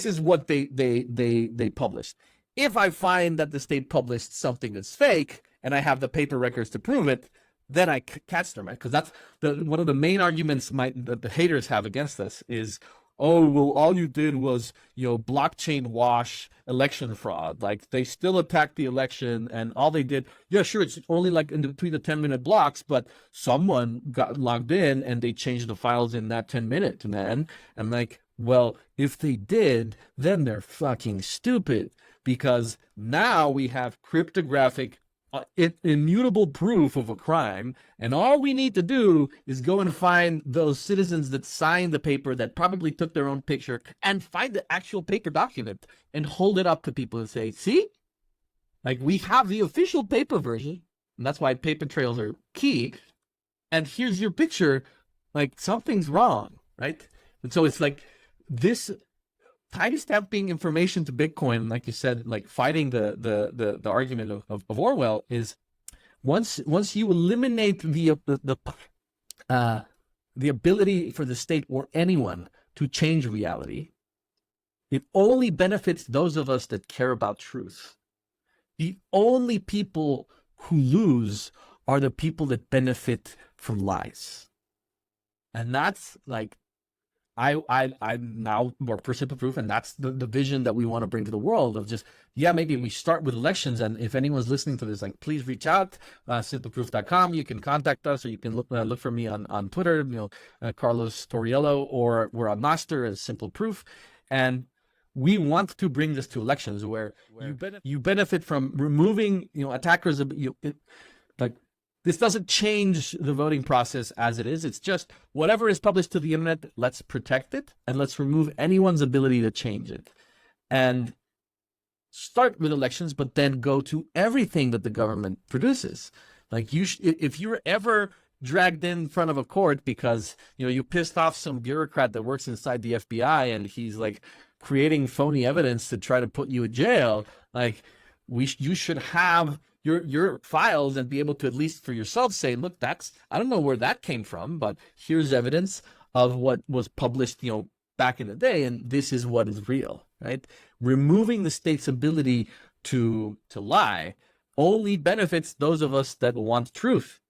is what they published. If I find that the state published something that's fake and I have the paper records to prove it, then I catch them, right? Because that's one of the main arguments that the haters have against us is, oh, well, all you did was, blockchain wash election fraud. Like, they still attacked the election, and all they did, yeah, sure, it's only like in between the 10-minute blocks, but someone got logged in and they changed the files in that 10 minutes, man. And like, Well, if they did, then they're fucking stupid, because now we have cryptographic immutable proof of a crime, and all we need to do is go and find those citizens that signed the paper, that probably took their own picture, and find the actual paper document and hold it up to people and say, see, like, we have the official paper version, and that's why paper trails are key, and here's your picture. Like, something's wrong, right? And so it's like this timestamping information to Bitcoin, like you said, like fighting the argument of Orwell, is once you eliminate the ability for the state or anyone to change reality, it only benefits those of us that care about truth. The only people who lose are the people that benefit from lies. And that's like, I'm now more simple proof, and that's the vision that we want to bring to the world of just, yeah, maybe we start with elections. And if anyone's listening to this, like, please reach out, simpleproof.com. You can contact us, or you can look for me on Twitter, Carlos Toriello, or we're on NOSTR as Simple Proof. And we want to bring this to elections where you benefit from removing, attackers. This doesn't change the voting process as it is. It's just whatever is published to the internet, let's protect it, and let's remove anyone's ability to change it. And start with elections, but then go to everything that the government produces. Like, if you're ever dragged in front of a court because you pissed off some bureaucrat that works inside the FBI and he's like creating phony evidence to try to put you in jail, like, you should have your files and be able to, at least for yourself, say, look, I don't know where that came from, but here's evidence of what was published, back in the day, and this is what is real, right? Removing the state's ability to lie only benefits those of us that want truth.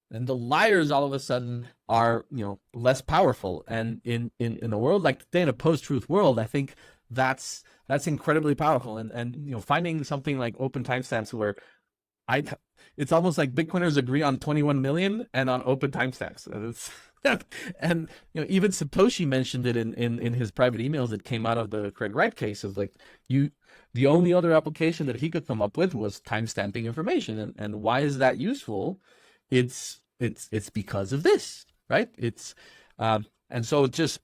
And the liars all of a sudden are, less powerful. And in a world like today, in a post-truth world, I think that's incredibly powerful. And finding something like open timestamps where it's almost like Bitcoiners agree on 21 million and on open timestamps. And even Satoshi mentioned it in his private emails that came out of the Craig Wright case, of like, the only other application that he could come up with was timestamping information. And why is that useful? It's because of this, right? And so just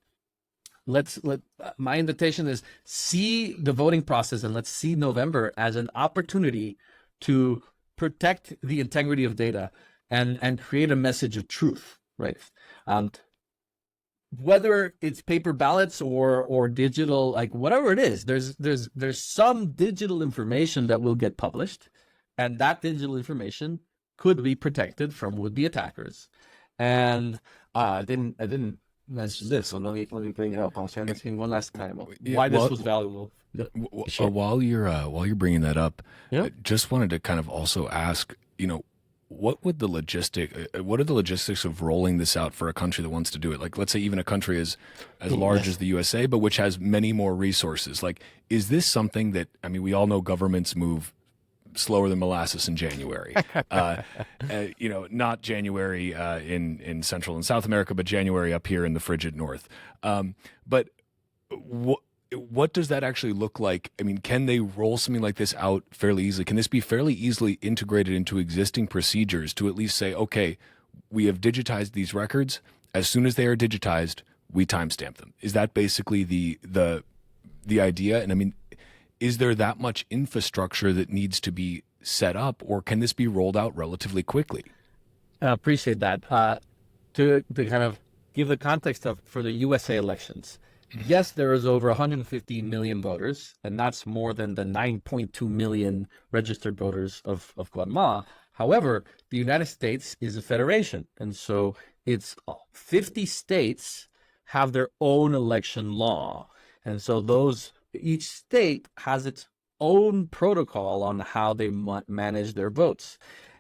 my invitation is, see the voting process, and let's see November as an opportunity to protect the integrity of data and create a message of truth, right? Whether it's paper ballots or digital, like whatever it is, there's some digital information that will get published, and that digital information could be protected from would-be attackers. And I didn't mention this, so let me bring it up. I'll share this one last time. Why this was valuable.
While you're bringing that up, I just wanted to kind of also ask, what are the logistics of rolling this out for a country that wants to do it? Like, let's say even a country as large as the USA, but which has many more resources. Like, is this something that, we all know governments move slower than molasses in January, not January in Central and South America, but January up here in the frigid North. But what does that actually look like? Can they roll something like this out fairly easily? Can this be fairly easily integrated into existing procedures to at least say, okay, we have digitized these records. As soon as they are digitized, we timestamp them. Is that basically the idea? And is there that much infrastructure that needs to be set up, or can this be rolled out relatively quickly?
I appreciate that. To kind of give the context for the USA elections, yes, there is over 150 million voters, and that's more than the 9.2 million registered voters of Guatemala. However, the United States is a federation, and so it's 50 states have their own election law. And so each state has its own protocol on how they manage their votes.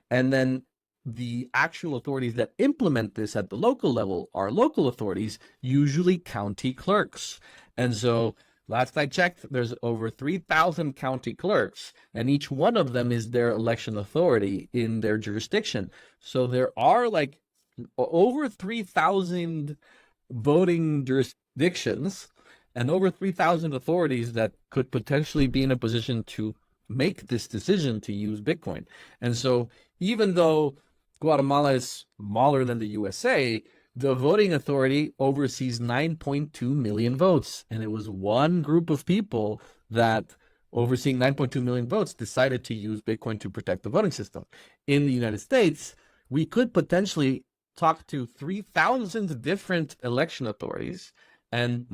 And then the actual authorities that implement this at the local level are local authorities, usually county clerks. And so last I checked, there's over 3,000 county clerks, and each one of them is their election authority in their jurisdiction. So there are like over 3,000 voting jurisdictions and over 3,000 authorities that could potentially be in a position to make this decision to use Bitcoin. And so even though Guatemala is smaller than the USA, the voting authority oversees 9.2 million votes. And it was one group of people that, overseeing 9.2 million votes, decided to use Bitcoin to protect the voting system. In the United States, we could potentially talk to 3,000 different election authorities, and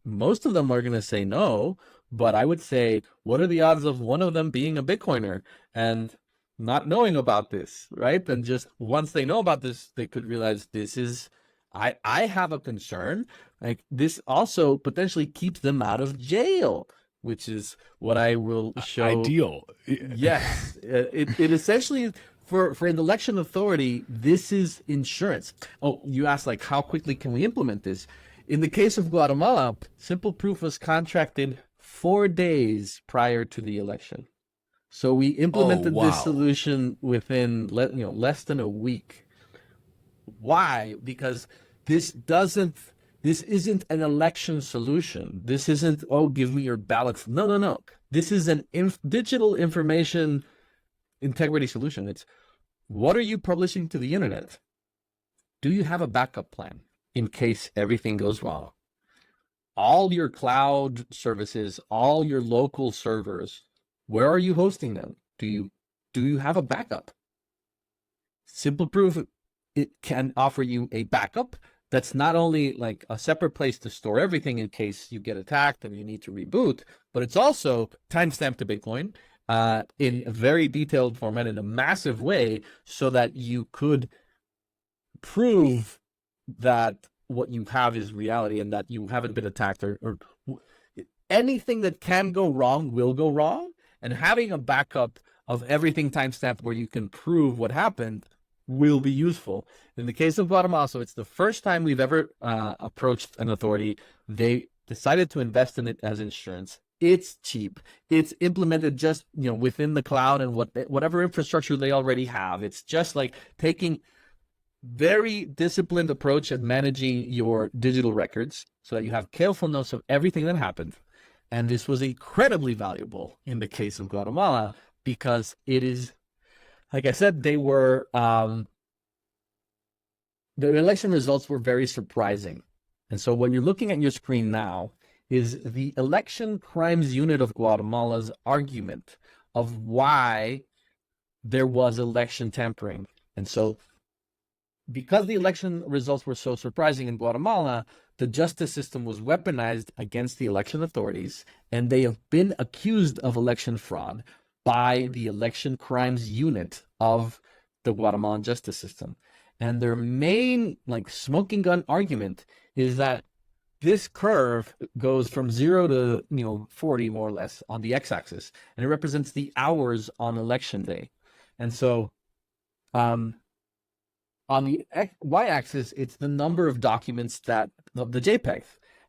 most of them are going to say no, but I would say, what are the odds of one of them being a Bitcoiner and not knowing about this, right? And just once they know about this, they could realize this is, I have a concern. Like, this also potentially keeps them out of jail, which is what I will show.
Ideal.
Yes. It essentially, for an election authority, this is insurance. Oh, you asked, like, how quickly can we implement this? In the case of Guatemala, Simple Proof was contracted 4 days prior to the election. So we implemented this solution within less than a week. Why? Because this isn't an election solution. This isn't, oh, give me your ballots. No. This is an digital information integrity solution. It's, what are you publishing to the internet? Do you have a backup plan in case everything goes wrong? All your cloud services, all your local servers, where are you hosting them? Do you have a backup? Simple Proof, it can offer you a backup that's not only like a separate place to store everything in case you get attacked and you need to reboot, but it's also timestamped to Bitcoin in a very detailed format, in a massive way, so that you could prove that what you have is reality and that you haven't been attacked, or anything that can go wrong will go wrong. And having a backup of everything timestamped where you can prove what happened will be useful. In the case of Guatemala, so it's the first time we've ever approached an authority. They decided to invest in it as insurance. It's cheap. It's implemented just within the cloud and whatever infrastructure they already have. It's just like taking very disciplined approach at managing your digital records so that you have careful notes of everything that happened. And this was incredibly valuable in the case of Guatemala because it is, like I said, they were, the election results were very surprising. And so what you're looking at your screen now is the Election Crimes Unit of Guatemala's argument of why there was election tampering. And so because the election results were so surprising in Guatemala, the justice system was weaponized against the election authorities, and they have been accused of election fraud by the Election Crimes Unit of the Guatemalan justice system. And their main smoking gun argument is that this curve goes from 0 to 40 more or less on the x-axis, and it represents the hours on election day. And so on the y-axis, it's the number of documents of the JPEG.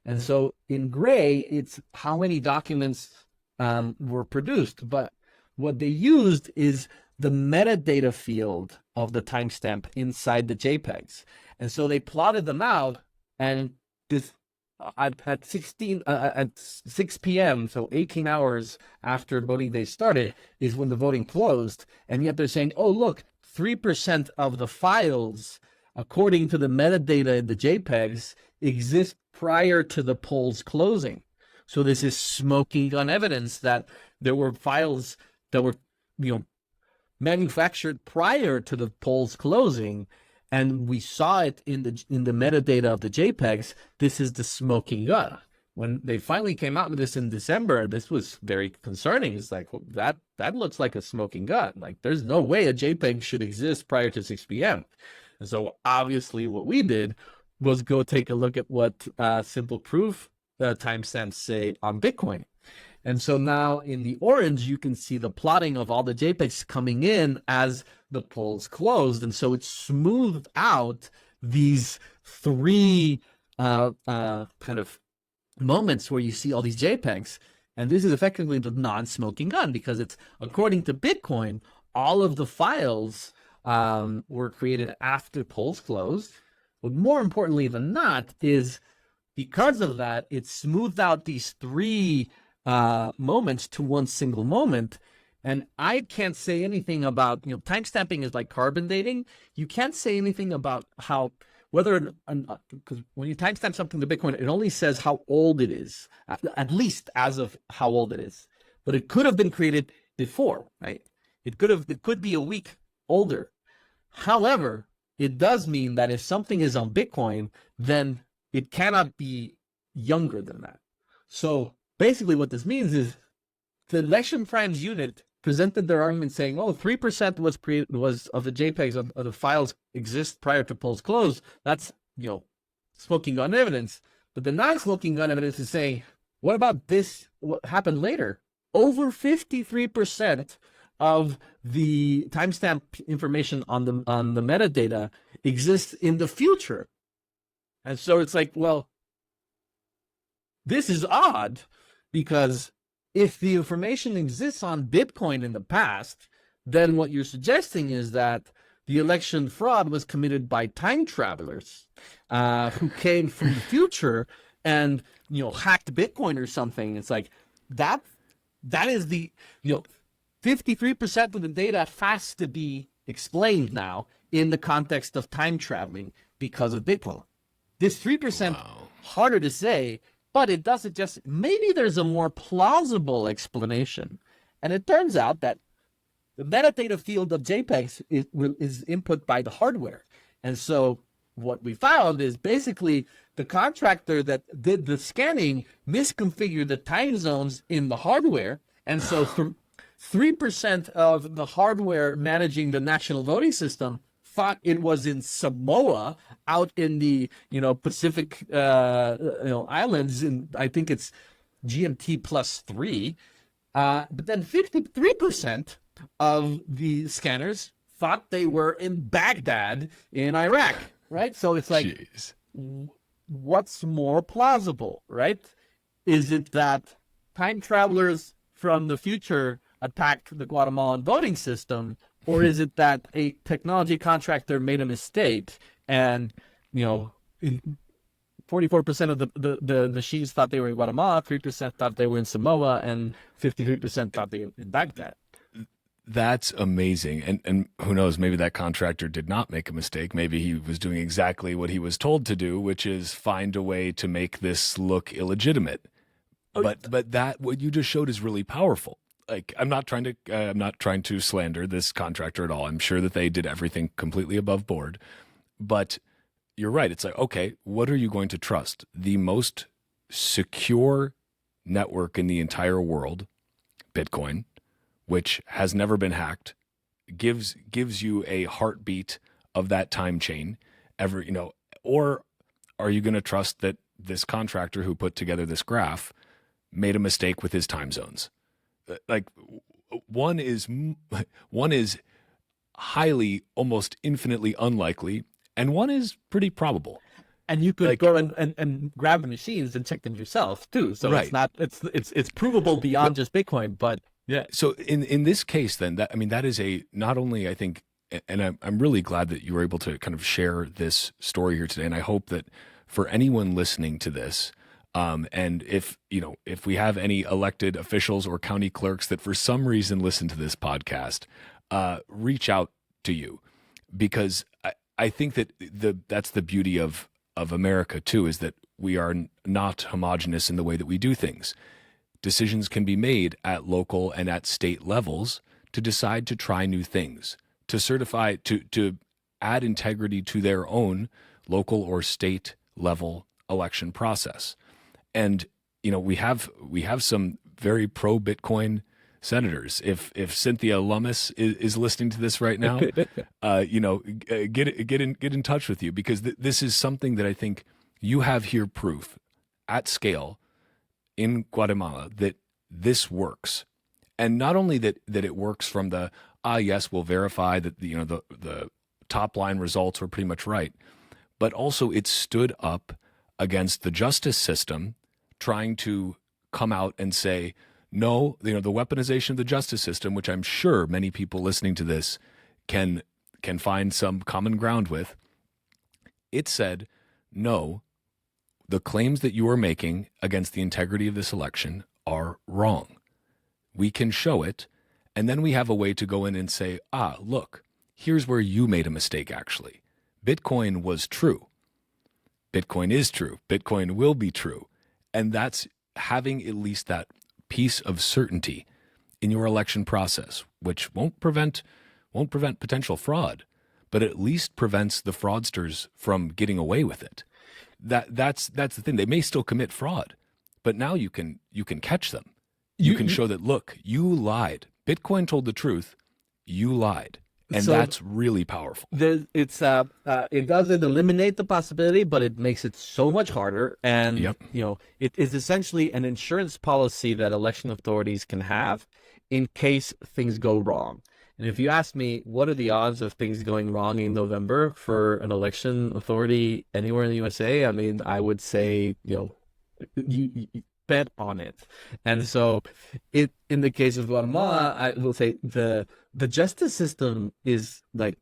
And so in gray, it's how many documents were produced. But what they used is the metadata field of the timestamp inside the JPEGs. And so they plotted them out, and this at 6 p.m., so 18 hours after voting day started, is when the voting closed. And yet they're saying, oh, look, 3% of the files, according to the metadata in the JPEGs, exist prior to the polls closing. So this is smoking gun evidence that there were files that were, manufactured prior to the polls closing, and we saw it in the metadata of the JPEGs. This is the smoking gun. When they finally came out with this in December, this was very concerning. It's like, well, that looks like a smoking gun. Like, there's no way a JPEG should exist prior to 6 p.m. And so obviously what we did was go take a look at what Simple Proof timestamps say on Bitcoin. And so now in the orange, you can see the plotting of all the JPEGs coming in as the polls closed. And so it smoothed out these three kind of moments where you see all these JPEGs. And this is effectively the non-smoking gun, because it's, according to Bitcoin, all of the files were created after polls closed. But more importantly than that is because of that, it smoothed out these three moments to one single moment. And I can't say anything about, timestamping is like carbon dating. You can't say anything about how, whether, because when you timestamp something to Bitcoin, it only says how old it is, at least as of how old it is. But it could have been created before, right? It could be a week older. However, it does mean that if something is on Bitcoin, then it cannot be younger than that. So basically what this means is the election crimes unit presented their argument saying, 3% was of the JPEGs of the files exist prior to polls close. That's, smoking gun evidence. But the non-smoking gun evidence is saying, what about this? What happened later? Over 53% of the timestamp information on the metadata exists in the future. And so it's like, well, this is odd, because if the information exists on Bitcoin in the past, then what you're suggesting is that the election fraud was committed by time travelers who came from the future and, hacked Bitcoin or something. It's like that is the, 53% of the data has to be explained now in the context of time traveling because of Bitcoin. This 3%, harder to say, but it does suggest maybe there's a more plausible explanation. And it turns out that the metadata field of JPEGs is input by the hardware. And so what we found is basically the contractor that did the scanning misconfigured the time zones in the hardware. And so from 3% of the hardware managing the national voting system thought it was in Samoa, out in the Pacific islands, and I think it's GMT +3. But then 53% of the scanners thought they were in Baghdad in Iraq, right? So it's like, jeez, what's more plausible, right? Is it that time travelers from the future attacked the Guatemalan voting system, or is it that a technology contractor made a mistake and, 44% of the machines thought they were in Guatemala, 3% thought they were in Samoa, and 53% thought they were in Baghdad?
That's amazing. And who knows, maybe that contractor did not make a mistake. Maybe he was doing exactly what he was told to do, which is find a way to make this look illegitimate. But that, what you just showed, is really powerful. Like, I'm not trying to slander this contractor at all. I'm sure that they did everything completely above board. But you're right. It's like, okay, what are you going to trust? The most secure network in the entire world, Bitcoin, which has never been hacked, gives you a heartbeat of that time chain. Or are you going to trust that this contractor who put together this graph made a mistake with his time zones? Like, one is highly, almost infinitely unlikely, and one is pretty probable.
And you could go and grab the machines and check them yourself too. So
right.
It's provable beyond just Bitcoin. But yeah.
So in this case, then that is not only, I think, and I'm really glad that you were able to kind of share this story here today. And I hope that for anyone listening to this, and if we have any elected officials or county clerks that for some reason listen to this podcast, reach out to you, because I think that that's the beauty of America too, is that we are not homogenous in the way that we do things. Decisions can be made at local and at state levels to decide to try new things, to certify, to add integrity to their own local or state level election process. And we have some very pro Bitcoin senators. If Cynthia Lummis is listening to this right now, get in touch with you, because this is something that I think you have here proof at scale in Guatemala that this works. And not only that it works from the yes, we'll verify that the top line results were pretty much right, but also it stood up against the justice system trying to come out and say, no, the weaponization of the justice system, which I'm sure many people listening to this can find some common ground with. It said, no, the claims that you are making against the integrity of this election are wrong. We can show it, and then we have a way to go in and say, look, here's where you made a mistake, actually. Bitcoin was true. Bitcoin is true. Bitcoin will be true. And that's having at least that piece of certainty in your election process, which won't prevent potential fraud, but at least prevents the fraudsters from getting away with it. That's the thing. They may still commit fraud, but now you can catch them. You can show that, look, you lied. Bitcoin told the truth. You lied. And so that's really powerful.
It doesn't eliminate the possibility, but it makes it so much harder. And, it is essentially an insurance policy that election authorities can have in case things go wrong. And if you ask me, what are the odds of things going wrong in November for an election authority anywhere in the USA? I mean, I would say, you bet on it. And so in the case of Guatemala, I will say the justice system is like,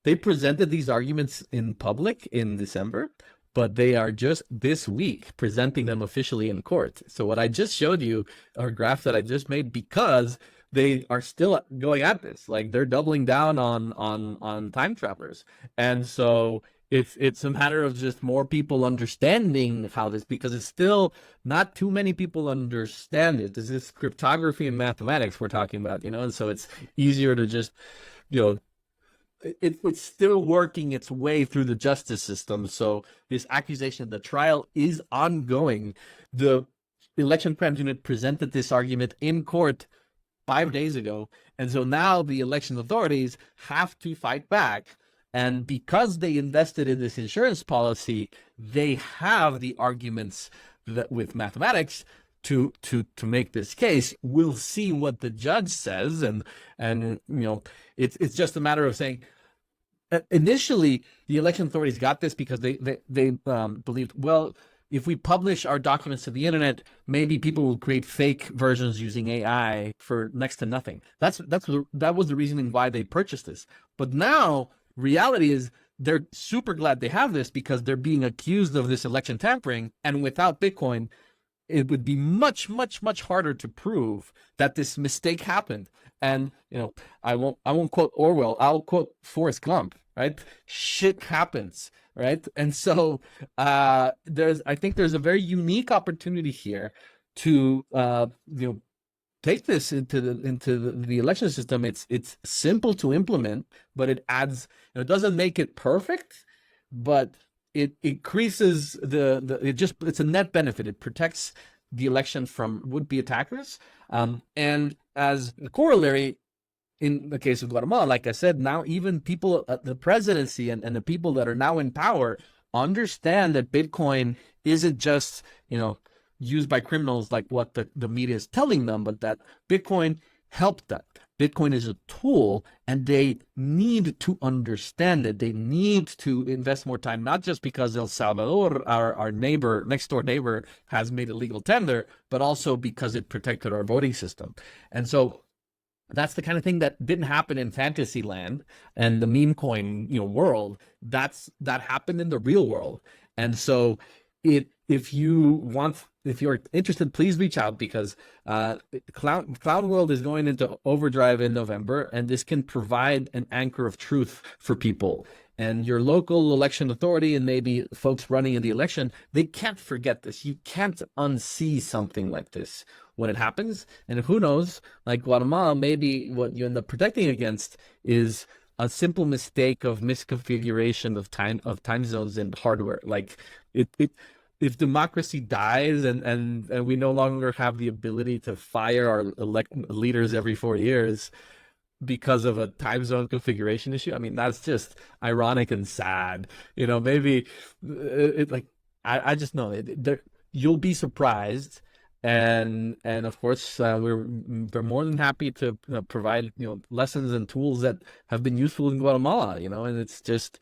they presented these arguments in public in December, but they are just this week presenting them officially in court. So what I just showed you are graphs that I just made because they are still going at this. Like, they're doubling down on time travelers. And so it's a matter of just more people understanding how this, because it's still not too many people understand it. This is cryptography and mathematics we're talking about, and so it's easier to just, it's still working its way through the justice system. So this accusation, the trial is ongoing. The election crimes unit presented this argument in court 5 days ago. And so now the election authorities have to fight back. And because they invested in this insurance policy, they have the arguments that with mathematics to make this case. We'll see what the judge says. And it's just a matter of saying, initially, the election authorities got this because they believed, well, if we publish our documents to the internet, maybe people will create fake versions using AI for next to nothing. That was the reasoning why they purchased this. But now, reality is they're super glad they have this because they're being accused of this election tampering. And without Bitcoin, it would be much, much, much harder to prove that this mistake happened. And, I won't quote Orwell. I'll quote Forrest Gump, right? Shit happens, right? And so I think there's a very unique opportunity here to, take this into the election system. It's simple to implement, but it adds, it doesn't make it perfect, but it increases it's a net benefit. It protects the election from would-be attackers. And as a corollary, in the case of Guatemala, like I said, now even people at the presidency and the people that are now in power understand that Bitcoin isn't just, used by criminals like what the media is telling them, but that Bitcoin helped that. Bitcoin is a tool, and they need to understand it. They need to invest more time, not just because El Salvador, our neighbor, next door neighbor, has made a legal tender, but also because it protected our voting system. And so that's the kind of thing that didn't happen in fantasy land and the meme coin, world. That happened in the real world. And so if you're interested, please reach out, because Cloud World is going into overdrive in November, and this can provide an anchor of truth for people. And your local election authority and maybe folks running in the election, they can't forget this. You can't unsee something like this when it happens. And who knows, like Guatemala, maybe what you end up protecting against is a simple mistake of misconfiguration of time zones and hardware. Like if democracy dies and we no longer have the ability to fire our leaders every 4 years because of a time zone configuration issue, I mean, that's just ironic and sad. Maybe I just know you'll be surprised. And of course, we're more than happy to provide lessons and tools that have been useful in Guatemala. And it's just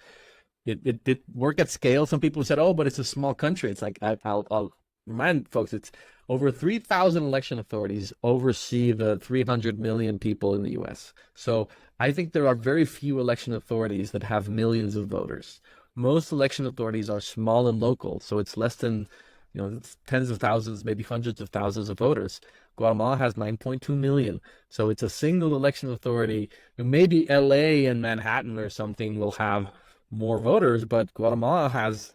it did work at scale. Some people said, "Oh, but it's a small country." It's like I'll remind folks, it's over 3,000 election authorities oversee the 300 million people in the U.S. So I think there are very few election authorities that have millions of voters. Most election authorities are small and local, so it's less than, it's tens of thousands, maybe hundreds of thousands of voters. Guatemala has 9.2 million, so it's a single election authority. Maybe LA and Manhattan or something will have more voters, but Guatemala has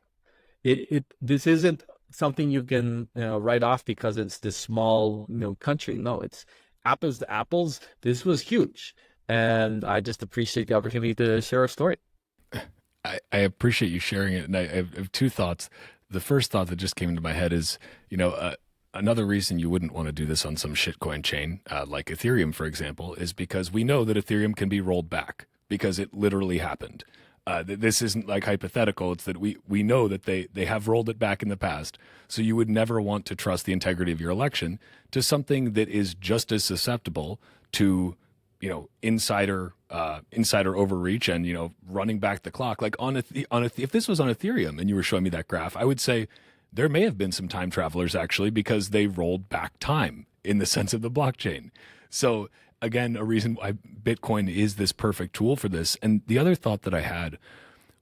it. This isn't something you can write off because it's this small country. No, it's apples to apples. This was huge, and I just appreciate the opportunity to share a story.
I appreciate you sharing it, and I have two thoughts. The first thought that just came into my head is, another reason you wouldn't want to do this on some shitcoin chain, like Ethereum, for example, is because we know that Ethereum can be rolled back because it literally happened. This isn't like hypothetical. It's that we know that they have rolled it back in the past. So you would never want to trust the integrity of your election to something that is just as susceptible to, insider overreach and, running back the clock. Like if this was on Ethereum and you were showing me that graph, I would say there may have been some time travelers actually because they rolled back time in the sense of the blockchain. So again, a reason why Bitcoin is this perfect tool for this. And the other thought that I had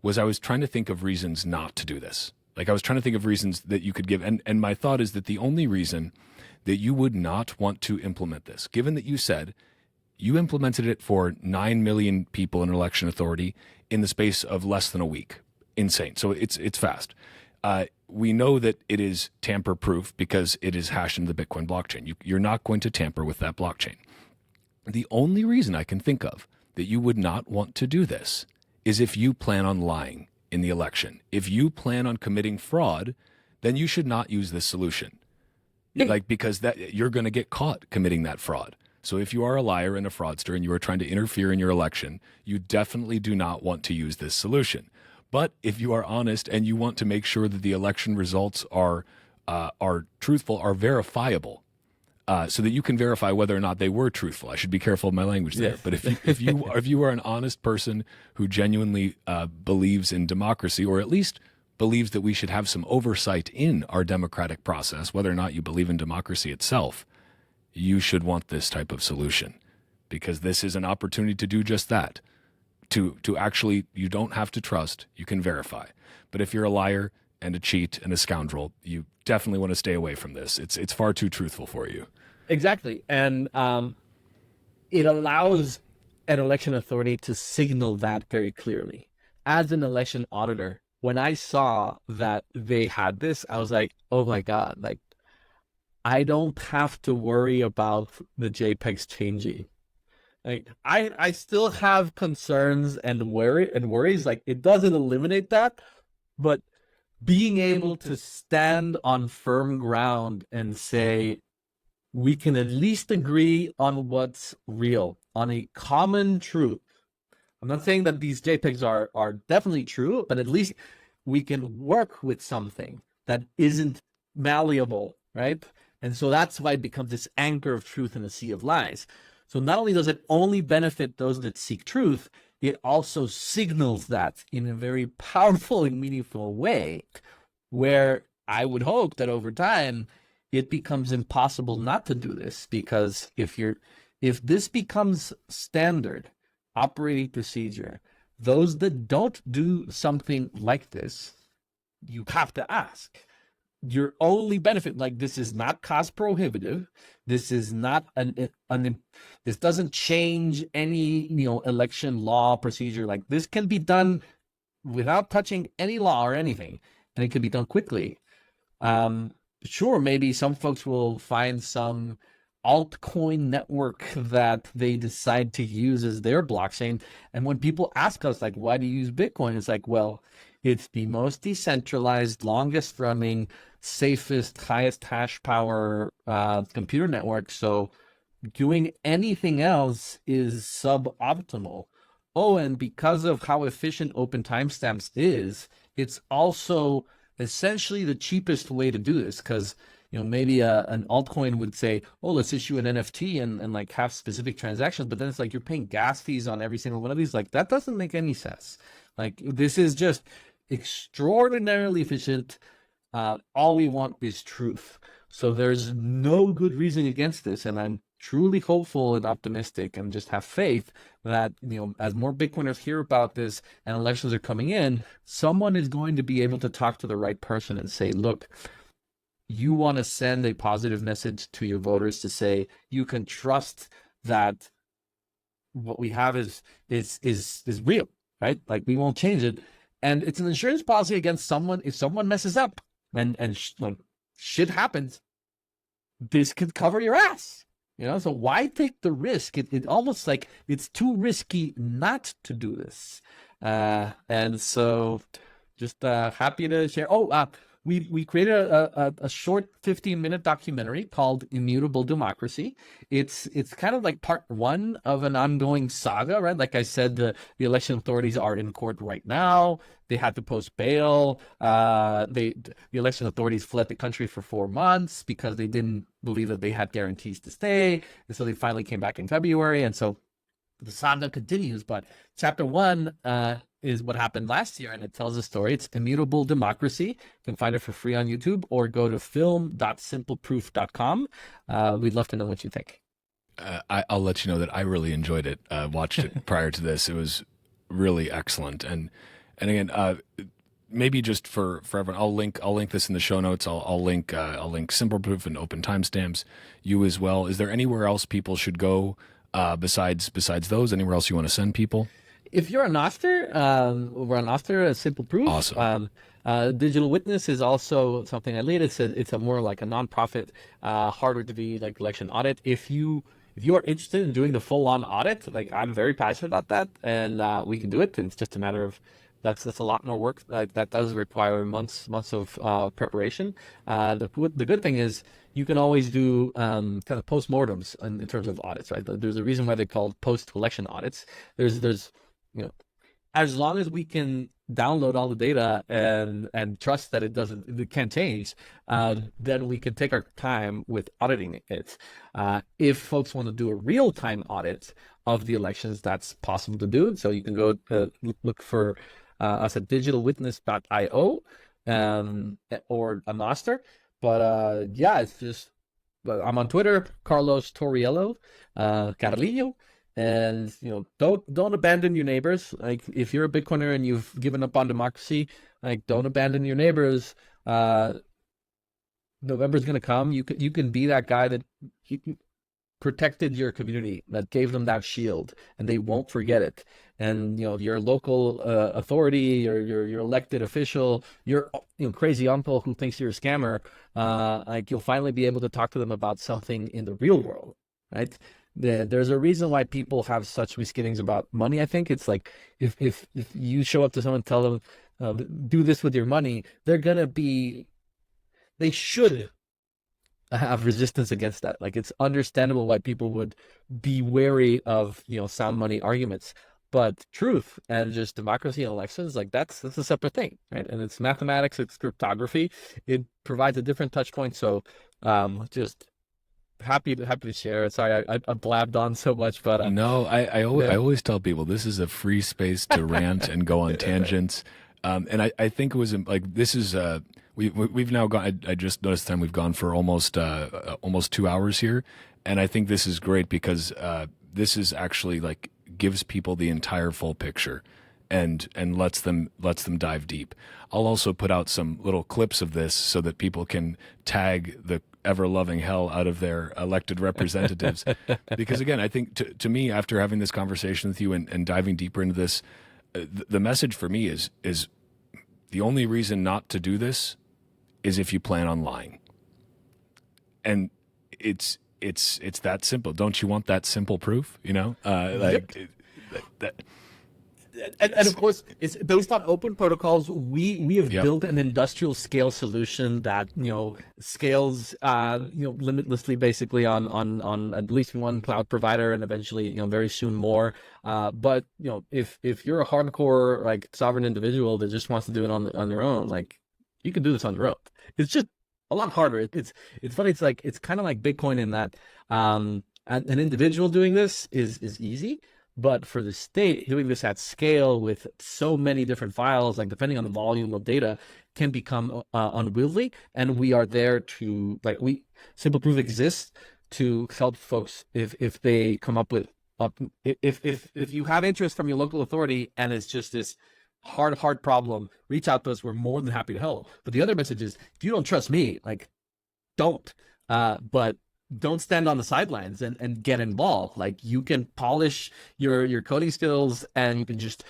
was I was trying to think of reasons not to do this. Like I was trying to think of reasons that you could give. And my thought is that the only reason that you would not want to implement this, given that you said you implemented it for 9 million people in an election authority in the space of less than a week. Insane. So it's fast. We know that it is tamper proof because it is hashed into the Bitcoin blockchain. You're not going to tamper with that blockchain. The only reason I can think of that you would not want to do this is if you plan on lying in the election. If you plan on committing fraud, then you should not use this solution. Because that you're going to get caught committing that fraud. So if you are a liar and a fraudster and you are trying to interfere in your election, you definitely do not want to use this solution. But if you are honest and you want to make sure that the election results are truthful, are verifiable, so that you can verify whether or not they were truthful. I should be careful of my language there. Yes. But if you are an honest person who genuinely believes in democracy, or at least believes that we should have some oversight in our democratic process, whether or not you believe in democracy itself, you should want this type of solution, because this is an opportunity to do just that. To actually, you don't have to trust, you can verify. But if you're a liar and a cheat and a scoundrel, you definitely want to stay away from this. It's far too truthful for you.
Exactly. And it allows an election authority to signal that very clearly. As an election auditor, when I saw that they had this, I was like, oh my God, like, I don't have to worry about the JPEGs changing. Like, I still have concerns and worries. Like, it doesn't eliminate that, but being able to stand on firm ground and say, we can at least agree on what's real, on a common truth. I'm not saying that these JPEGs are definitely true, but at least we can work with something that isn't malleable, right? And so that's why it becomes this anchor of truth in a sea of lies. So not only does it only benefit those that seek truth, it also signals that in a very powerful and meaningful way, where I would hope that over time, it becomes impossible not to do this, because if this becomes standard operating procedure, those that don't do something like this, you have to ask. Your only benefit, like, this is not cost prohibitive. This is not this doesn't change any, election law procedure. Like, this can be done without touching any law or anything, and it can be done quickly. Sure, maybe some folks will find some altcoin network that they decide to use as their blockchain. And when people ask us, like, why do you use Bitcoin? It's like, well, it's the most decentralized, longest running, safest, highest hash power computer network. So doing anything else is suboptimal. Oh, and because of how efficient open timestamps is, it's also essentially the cheapest way to do this, because maybe an altcoin would say, oh, let's issue an NFT and like have specific transactions, but then it's like you're paying gas fees on every single one of these. Like, that doesn't make any sense. Like, this is just extraordinarily efficient. All we want is truth. So there's no good reason against this, and I'm truly hopeful and optimistic and just have faith that, as more Bitcoiners hear about this and elections are coming in, someone is going to be able to talk to the right person and say, look, you want to send a positive message to your voters to say you can trust that what we have is real, right? Like, we won't change it, and it's an insurance policy against someone if someone messes up and like shit happens. This could cover your ass, So why take the risk? It almost like it's too risky not to do this, and so just happy to share. We created a short 15-minute documentary called Immutable Democracy. It's kind of like part one of an ongoing saga, right? Like I said, the election authorities are in court right now. They had to post bail. The election authorities fled the country for 4 months because they didn't believe that they had guarantees to stay. And so they finally came back in February. And so the saga continues, but chapter one is what happened last year, and it tells a story. It's Immutable Democracy. You can find it for free on YouTube, or go to film.simpleproof.com. We'd love to know what you think.
I'll let you know that I really enjoyed it. Watched it prior to this. It was really excellent. And again, maybe just for everyone, I'll link this in the show notes. I'll link Simple Proof and open timestamps. You as well. Is there anywhere else people should go besides those? Anywhere else you want to send people?
If you're a NOSTR, we're on NOSTR, Simple Proof.
Awesome.
DigitalWitness is also something I lead. It's a more like a nonprofit, hardware to be like election audit. If you are interested in doing the full-on audit, like, I'm very passionate about that, and we can do it. And it's just a matter of that's a lot more work. That does require months of preparation. The good thing is you can always do kind of postmortems in terms of audits, right? There's a reason why they're called post-election audits. There's as long as we can download all the data and trust that it can't change, then we can take our time with auditing it. If folks want to do a real-time audit of the elections, that's possible to do. So you can go look for us at digitalwitness.io or a NOSTR. But it's just, I'm on Twitter, Carlos Toriello, Carliño. And don't abandon your neighbors. Like, if you're a Bitcoiner and you've given up on democracy, like, don't abandon your neighbors. November's gonna come. You can be that guy that protected your community, that gave them that shield, and they won't forget it. And your local authority, your elected official, your crazy uncle who thinks you're a scammer, like, you'll finally be able to talk to them about something in the real world, right? There's a reason why people have such misgivings about money. I think it's like, if you show up to someone and tell them, do this with your money, they should have resistance against that. Like, it's understandable why people would be wary of sound money arguments. But truth and just democracy and elections, like, that's a separate thing, right? And it's mathematics, it's cryptography. It provides a different touch point. So just happy to share. Sorry, I blabbed on so much, but
no, I always tell people this is a free space to rant and go on tangents. And I think it was like, this is we've now gone. I just noticed the time we've gone for almost 2 hours here, and I think this is great because this is actually like gives people the entire full picture and lets them dive deep. I'll also put out some little clips of this so that people can tag the ever-loving hell out of their elected representatives. Because again, I think to me, after having this conversation with you and diving deeper into this, the message for me is the only reason not to do this is if you plan on lying. And it's that simple. Don't you want that simple proof?
And of course, it's based on open protocols. We have built an industrial scale solution that scales limitlessly, basically on at least one cloud provider, and eventually very soon more. But if you're a hardcore like sovereign individual that just wants to do it on their own, like, you can do this on your own. It's just a lot harder. It's funny. It's like, it's kind of like Bitcoin in that an individual doing this is easy. But for the state, doing this at scale with so many different files, like, depending on the volume of data, can become unwieldy. And we are there to, like, Simple Proof exists to help folks if they come up with if you have interest from your local authority and it's just this hard problem, reach out to us. We're more than happy to help. But the other message is, if you don't trust me, like, don't. But don't stand on the sidelines and get involved. Like, you can polish your coding skills, and you can just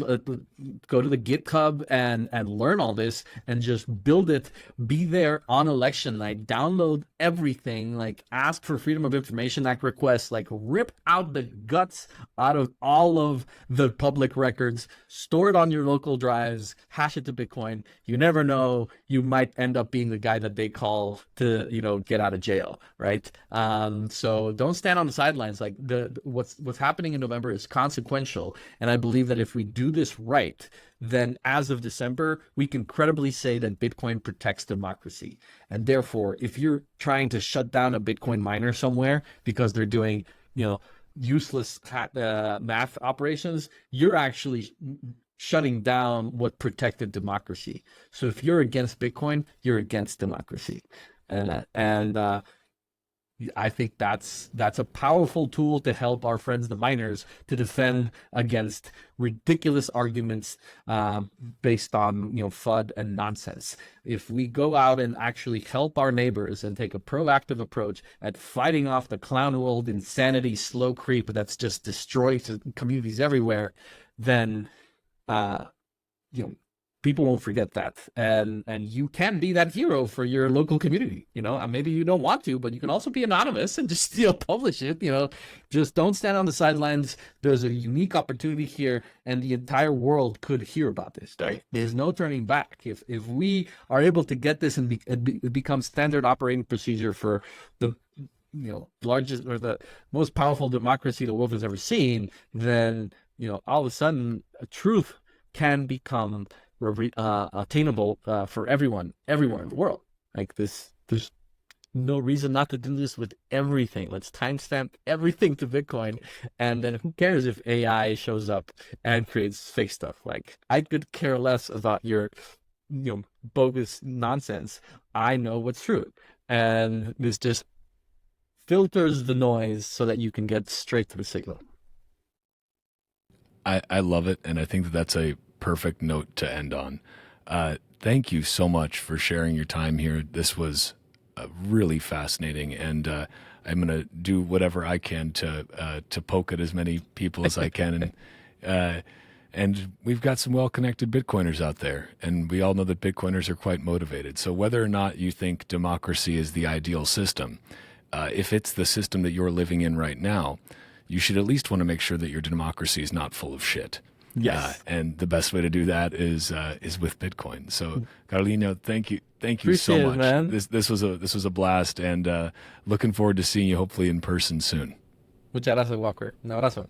go to the GitHub and learn all this and just build it. Be there on election night, download everything, like ask for Freedom of Information Act requests, like rip out the guts out of all of the public records, store it on your local drives, hash it to Bitcoin. You never know, you might end up being the guy that they call to, you know, get out of jail, right? So don't stand on the sidelines. Like, what's happening in November is consequential, and I believe that if we do this right, then as of December, we can credibly say that Bitcoin protects democracy. And therefore, if you're trying to shut down a Bitcoin miner somewhere because they're doing, you know, useless math operations, you're actually shutting down what protected democracy. So if you're against Bitcoin, you're against democracy. And I think that's a powerful tool to help our friends, the miners, to defend against ridiculous arguments based on, you know, FUD and nonsense. If we go out and actually help our neighbors and take a proactive approach at fighting off the clown world insanity, slow creep that's just destroyed communities everywhere, then you know, people won't forget that, and you can be that hero for your local community. You know, and maybe you don't want to, but you can also be anonymous and just, you know, publish it. You know, just don't stand on the sidelines. There's a unique opportunity here, and the entire world could hear about this. Right? There's no turning back. If we are able to get this and it becomes standard operating procedure for the, you know, largest or the most powerful democracy the world has ever seen, then, you know, all of a sudden, truth can become attainable for everyone everywhere in the world. Like this, there's no reason not to do this with everything. Let's timestamp everything to Bitcoin, and then who cares if AI shows up and creates fake stuff? Like, I could care less about your, you know, bogus nonsense. I know what's true, and this just filters the noise so that you can get straight to the signal.
I love it, and I think that that's a perfect note to end on. Thank you so much for sharing your time here. This was really fascinating, and I'm going to do whatever I can to poke at as many people as I can. And we've got some well-connected Bitcoiners out there, and we all know that Bitcoiners are quite motivated. So whether or not you think democracy is the ideal system, if it's the system that you're living in right now, you should at least want to make sure that your democracy is not full of shit.
Yes.
And the best way to do that is with Bitcoin. So, Carliño, thank you
Appreciate
so much.
It, man.
This was a blast, and looking forward to seeing you hopefully in person soon.
Muchas gracias, Walker. Un abrazo.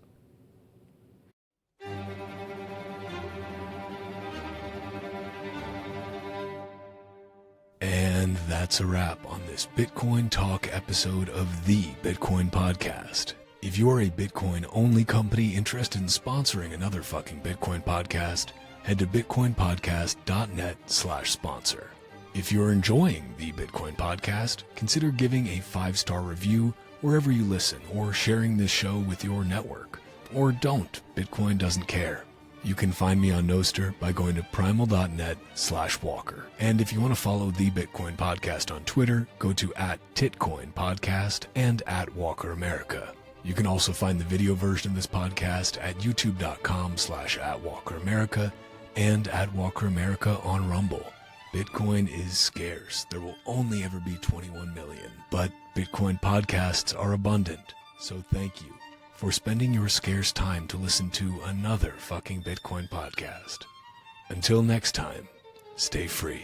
And that's a wrap on this Bitcoin Talk episode of the Bitcoin Podcast. If you're a Bitcoin-only company interested in sponsoring another fucking Bitcoin podcast, head to bitcoinpodcast.net/sponsor. If you're enjoying the Bitcoin Podcast, consider giving a 5-star review wherever you listen, or sharing this show with your network. Or don't. Bitcoin doesn't care. You can find me on NOSTR by going to primal.net/Walker. And if you want to follow the Bitcoin Podcast on Twitter, go to @TitcoinPodcast and @WalkerAmerica. You can also find the video version of this podcast at youtube.com/@WalkerAmerica and @WalkerAmerica on Rumble. Bitcoin is scarce. There will only ever be 21 million, but Bitcoin podcasts are abundant. So thank you for spending your scarce time to listen to another fucking Bitcoin podcast. Until next time, stay free.